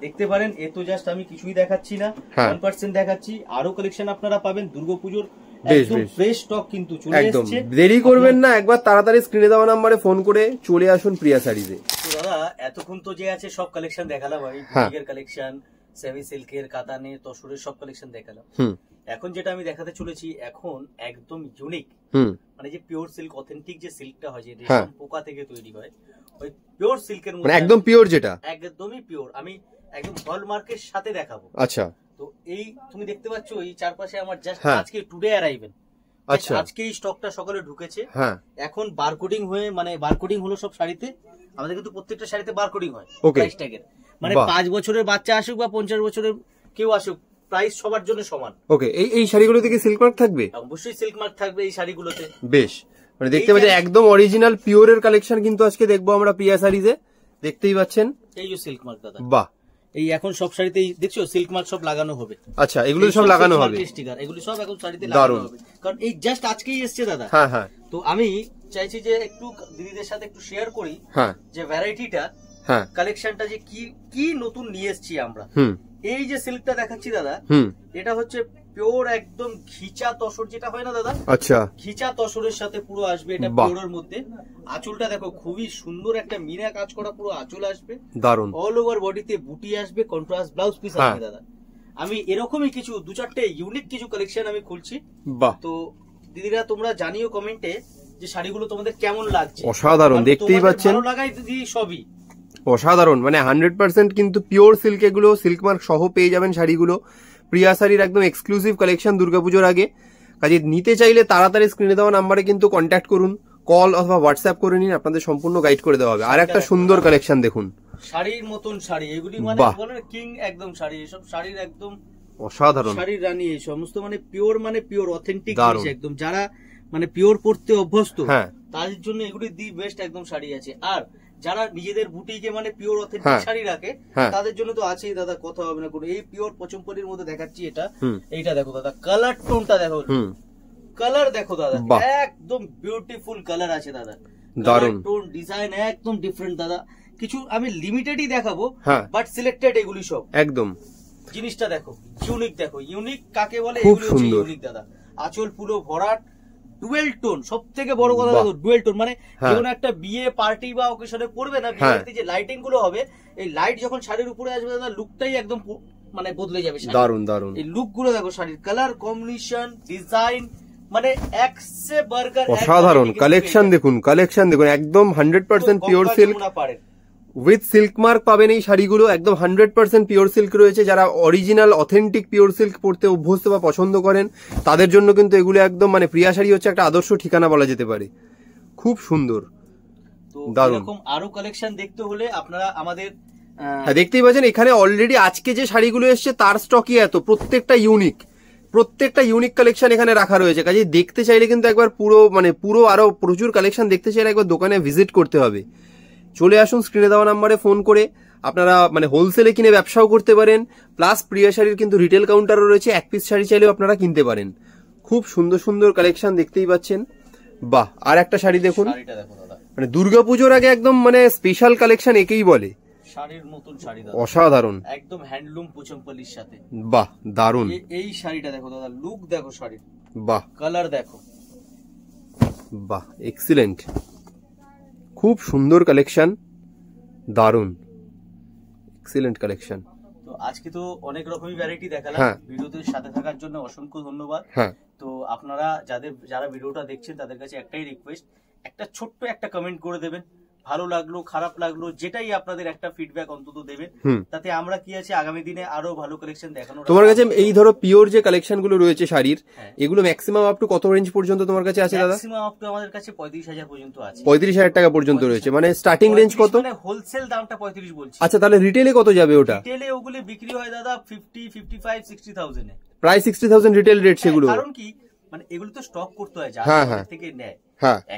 দেখতে পারেন। এ তো জাস্ট আমি কিছুই দেখাচ্ছি না, 1% দেখাচ্ছি, আরো কালেকশন আপনারা পাবেন দুর্গাপুজোর। একদম ফ্রেশ স্টক কিন্তু চলে এসেছে, দেরি করবেন না, একবার তাড়াতাড়ি স্ক্রিনে দেওয়া নম্বরে ফোন করে চলে আসুন প্রিয়া শাড়িতে। তো দাদা এতক্ষণ তো যে আছে সব কালেকশন দেখালাম, আমি বুটিকের কালেকশন, সেমি সিল্কের, কাতানের, তসরের সব কালেকশন দেখালাম। এখন যেটা আমি দেখাতে চলেছি, এখন একদম ইউনিক, মানে যে পিওর সিল্ক, অথেন্টিক যে সিল্কটা হয়, যে রেশম পোকা থেকে তৈরি হয়, ওই পিওর সিল্কের মধ্যে, মানে একদম পিওর, যেটা একদমই পিওর, আমি একদম হলমার্কের সাথে দেখাবো। আচ্ছা, তো এই তুমি দেখতে পাচ্ছ এই চারপাশে আমার জাস্ট আজকে টুডে অ্যারাইভেল, আচ্ছা আজকে এই স্টকটা সকালে ঢুকেছে। এখন বারকোডিং হয়ে, মানে বারকোডিং হলো সব শাড়িতে, আমাদের কিন্তু প্রত্যেকটা শাড়িতে বারকোডিং হয় প্রাইস ট্যাগের, মানে 5 বছরের বাচ্চা আসুক বা 50 বছরের কেউ আসুক, প্রাইস সবার জন্য সমান। ওকে, এই শাড়িগুলোতে কি সিল্ক মার্ক থাকবে? অবশ্যই সিল্ক মার্ক থাকবে এই শাড়িগুলোতে। বেশ, মানে দেখতে পাচ্ছেন একদম অরিজিনাল পিওরের কালেকশন কিন্তু আজকে দেখবো আমরা প্রিয়া শাড়িতে, দেখতেই পাচ্ছেন এই যে সিল্ক মার্ক দাদা। বাহ, এই এখন সব শাড়িতেই দেখছো সিল্ক মার্ক সব লাগানো হবে। আচ্ছা, এগুলো সব লাগানো হবে, স্টিকার এগুলো সব এখন শাড়িতে লাগানো হবে, কারণ এই জাস্ট আজকেই এসেছে দাদা। হ্যাঁ হ্যাঁ। তো আমি চাইছি যে একটু দিদিদের সাথে একটু শেয়ার করি যে ভ্যারাইটিটা, কালেকশনটা যে কি কি নতুন নিয়ে এসেছি আমরা। এই যে সিল্কটা দেখাচ্ছি দাদা, এটা হচ্ছে পিওর একদম ঘিচা তসর যেটা হয় না দাদা। আচ্ছা, ঘিচা তসরের সাথে পুরো আসবে এটা পিওরের মধ্যে। আঁচলটা দেখো খুবই সুন্দর একটা মিনা কাজ করা পুরো আঁচল আসবে, দারুন। অল ওভার বডিতে বুটি আসবে, কন্ট্রাস্ট ব্লাউজ পিস আসবে দাদা। আমি এরকমই কিছু 2-4টে ইউনিক কিছু কালেকশন আমি খুলছি। তো দিদিরা তোমরা জানিও কমেন্টে যে শাড়িগুলো তোমাদের কেমন লাগছে। অসাধারণ, দেখতেই পাচ্ছেন, ভালো লাগাই দিদি সবই অসাধারণ, মানে 100% কিন্তু পিওর সিল্ক, এগুলো সিল্ক মার্ক সহ পেয়ে যাবেন শাড়িগুলো। প্রিয়া শাড়ির একদম এক্সক্লুসিভ কালেকশন দুর্গাপুজোর আগে। কাজে নিতে চাইলে তাড়াতাড়ি স্ক্রিনে দেওয়া নাম্বারে কিন্তু কন্ট্যাক্ট করুন, কল অথবা হোয়াটসঅ্যাপ করে নিন, আপনাদের সম্পূর্ণ গাইড করে দেওয়া হবে। আর একটা সুন্দর কালেকশন দেখুন, শাড়ির মতন শাড়ি, এগুলি মানে বলে কিং একদম শাড়ি, এসব শাড়ির একদম অসাধারণ, শাড়ির রানী, এই সমস্ত মানে পিওর অথেন্টিক জিনিস একদম। যারা মানে পিওর পড়তে অভ্যস্ত তাদের জন্য এগুলি দি বেস্ট একদম শাড়ি আছে। আর যারা নিজেদের বুটিকে মানে পিওর অথেন্টিক শাড়ি রাখে তাদের জন্য তো আছেই দাদা, কথা হবে না কোনো। এই পিওর পচমপল্লির মধ্যে দেখাচ্ছি এটা, এইটা দেখো দাদা, কালার টোনটা দেখো, কালার দেখো দাদা, একদম বিউটিফুল কালার আছে দাদা, দারুন টোন, ডিজাইন একদম ডিফারেন্ট দাদা। কিছু আমি লিমিটেডই দেখাবো, বাট সিলেক্টেড এগুলি সব একদম। জিনিসটা দেখো ইউনিক, দেখো ইউনিক কাকে বলে, এগুলো হচ্ছে ইউনিক দাদা। আঁচল পুরো ভরাট, ডুয়েল টোন, সব থেকে বড় কথা দেখো ডুয়েল টোন, মানে যেকোনো একটা বিয়ে পার্টি বা অকেশনে পড়বে না, বিয়েতে যে লাইটিং গুলো হবে, এই লাইট যখন শাড়ির উপরে আসবে দাদা, লুকটাই একদম মানে বদলে যাবে। দারুন দারুন এই লুক গুলো দেখো, শাড়ির কালার কম্বিনেশন, ডিজাইন, মানে একসে বার্গার, অসাধারণ কালেকশন দেখুন, কালেকশন দেখুন, একদম 100% pure silk with silk mark পাবেন এই শাড়িগুলো, একদম 100% পিওর সিল্ক রয়েছে। যারা অরিজিনাল অথেন্টিক পিওর সিল্ক পড়তে অভ্যস্ত বা পছন্দ করেন তাদের জন্য কিন্তু এগুলো একদম মানে প্রিয়া শাড়ি হচ্ছে একটা আদর্শ ঠিকানা বলা যেতে পারে। খুব সুন্দর, দারুণ। এরকম আরো কালেকশন দেখতে হলে আপনারা আমাদের দেখতেই পাচ্ছেন এখানে অলরেডি আজকে যে শাড়িগুলো এসছে তার স্টকই এত, প্রত্যেকটা ইউনিক কালেকশন এখানে রাখা রয়েছে। কাজে দেখতে চাইলে কিন্তু একবার পুরো আরো প্রচুর কালেকশন দেখতে চাইলে একবার দোকানে ভিজিট করতে হবে। চলে আসুন, স্ক্রিনে দেওয়া নাম্বারে ফোন করে আপনারা মানে হোলসেলে কিনে ব্যবসাও করতে পারেন, প্লাস প্রিয়া শাড়ির কিন্তু রিটেল কাউন্টারও রয়েছে, এক পিস শাড়ি চাইলেও আপনারা কিনতে পারেন। খুব সুন্দর সুন্দর কালেকশন দেখতেই পাচ্ছেন। বাহ, আর একটা শাড়ি দেখুন, মানে দুর্গাপুজোর আগে একদম মানে স্পেশাল কালেকশন একেই বলে, শাড়ির মতন শাড়ি দাদা, অসাধারণ, একদম হ্যান্ডলুম পোচমপল্লির সাথে। বাহ, দারুন। এই শাড়িটা দেখো দাদা, লুক দেখো শাড়ির, বাহ, কালার দেখো, বাহ, এক্সিলেন্ট, খুব সুন্দর কালেকশন, দারুন, এক্সিলেন্ট কালেকশন। তো আজকে তো অনেক রকমই ভ্যারাইটি দেখালাম, ভিডিওতে সাথে থাকার জন্য অসংখ্য ধন্যবাদ। তো আপনারা যারা ভিডিওটা দেখছেন তাদের কাছে একটাই রিকোয়েস্ট, একটা ছোট্ট একটা কমেন্ট করে দেবেন, ভালো লাগলো খারাপ লাগলো যেটাই আপনাদের একটা ফিডব্যাক অন্তত দেবেন, তাতে আমরা কি আছে আগামী দিনে আরো ভালো কালেকশন দেখানো। তোমার কাছে এই ধরো পিওর যে কালেকশন গুলো রয়েছে শাড়ির, এগুলো ম্যাক্সিমাম আপ টু কত রেঞ্জ পর্যন্ত তোমার কাছে আছে দাদা? ম্যাক্সিমাম আপ টু আমাদের কাছে 35,000 পর্যন্ত আছে। 35,000 টাকা পর্যন্ত রয়েছে, মানে স্টার্টিং রেঞ্জ কত? মানে হোলসেল দামটা 35 বলছি। আচ্ছা, তাহলে রিটেলে কত যাবে ওটা? রিটেলে ওগুলো বিক্রি হয় দাদা 50, 55, 60,000 এ, প্রায় 60,000 রিটেল রেট সেগুলো। কারণ কি মানে এগুলো তো স্টক করতে হয়, যারা থেকে নেয়,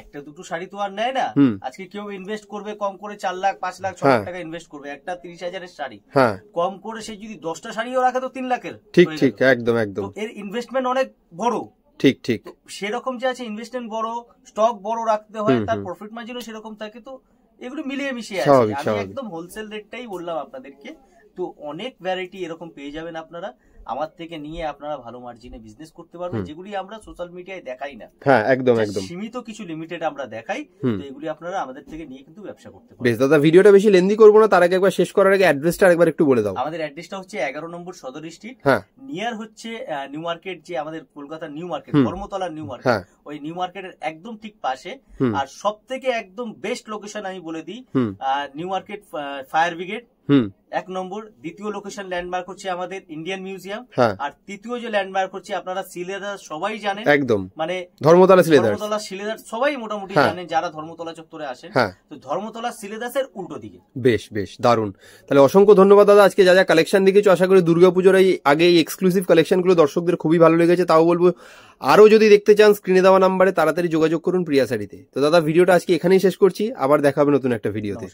একটা দুটো শাড়ি তো আর নেয় না। আজকে কেউ ইনভেস্ট করবে কম করে 4 লাখ 5 লাখ 6 লাখ টাকা ইনভেস্ট করবে একটা 30,000 এর শাড়ি, কম করে সে যদি 10টা শাড়িও রাখে তো 3 লাখের। ঠিক ঠিক, একদম একদম। এর ইনভেস্টমেন্ট অনেক বড়। ঠিক ঠিক, সেরকম যে আছে ইনভেস্টমেন্ট বড়, স্টক বড় রাখতে হয়, তার প্রফিট মার্জিনও সেরকম থাকে। তো এগুলো মিলিয়ে মিশিয়ে আছে। আমি একদম হোলসেল রেটটাই বললাম আপনাদেরকে। তো অনেক ভ্যারাইটি এরকম পেয়ে যাবেন আপনারা, আমার থেকে নিয়ে আপনারা ভালো মার্জিনে বিজনেস করতে পারবেন, যেগুলি আমরা সোশ্যাল মিডিয়ায় দেখাই না। হ্যাঁ, একদম একদম সীমিত কিছু লিমিটেড আমরা দেখাই, তো এগুলি আপনারা আমাদের থেকে নিয়ে কিন্তু ব্যবসা করতে পারবেন। বেশ দাদা, ভিডিওটা বেশি লেন্দি করব না, তার আগে একবার শেষ করার আগে অ্যাড্রেসটা আরেকবার একটু বলে দাও। আমাদের অ্যাড্রেসটা হচ্ছে 11 নম্বর সদর স্ট্রিট, নিয়ার হচ্ছে নিউ মার্কেট, যে আমাদের Kolkata new market, Dharmatala new market, ওই নিউ মার্কেটের একদম ঠিক পাশে। আর সব থেকে একদম বেস্ট লোকেশন আমি বলে দিই, নিউ মার্কেট ফায়ার ব্রিগেড 1 নম্বর। দ্বিতীয় লোকেশন ল্যান্ডমার্ক হচ্ছে আমাদের ইন্ডিয়ান মিউজিয়াম, আর তৃতীয় যে ল্যান্ডমার্ক হচ্ছে আপনারা শিলেদার সবাই জানেন, একদম মানে ধর্মতলা শিলেদার সবাই মোটামুটি জানেন যারা ধর্মতলা চত্বরে আসেন। তো ধর্মতলা শিলেদাসের উল্টো দিকে। বেশ বেশ, দারুন। তাহলে অসংখ্য ধন্যবাদ দাদা, আজকে যা যা কালেকশন দেখেছো আশা করি দুর্গাপুজোর আগে এই এক্সক্লুসিভ কালেকশন গুলো দর্শকদের খুবই ভালো লেগেছে। তাও বলবো আরো যদি দেখতে চান স্ক্রিনে দেওয়া নাম্বারে তাড়াতাড়ি যোগাযোগ করুন প্রিয়া শাড়িতে। তো দাদা, ভিডিওটা আজকে এখানেই শেষ করছি, আবার দেখা হবে নতুন একটা ভিডিওতে।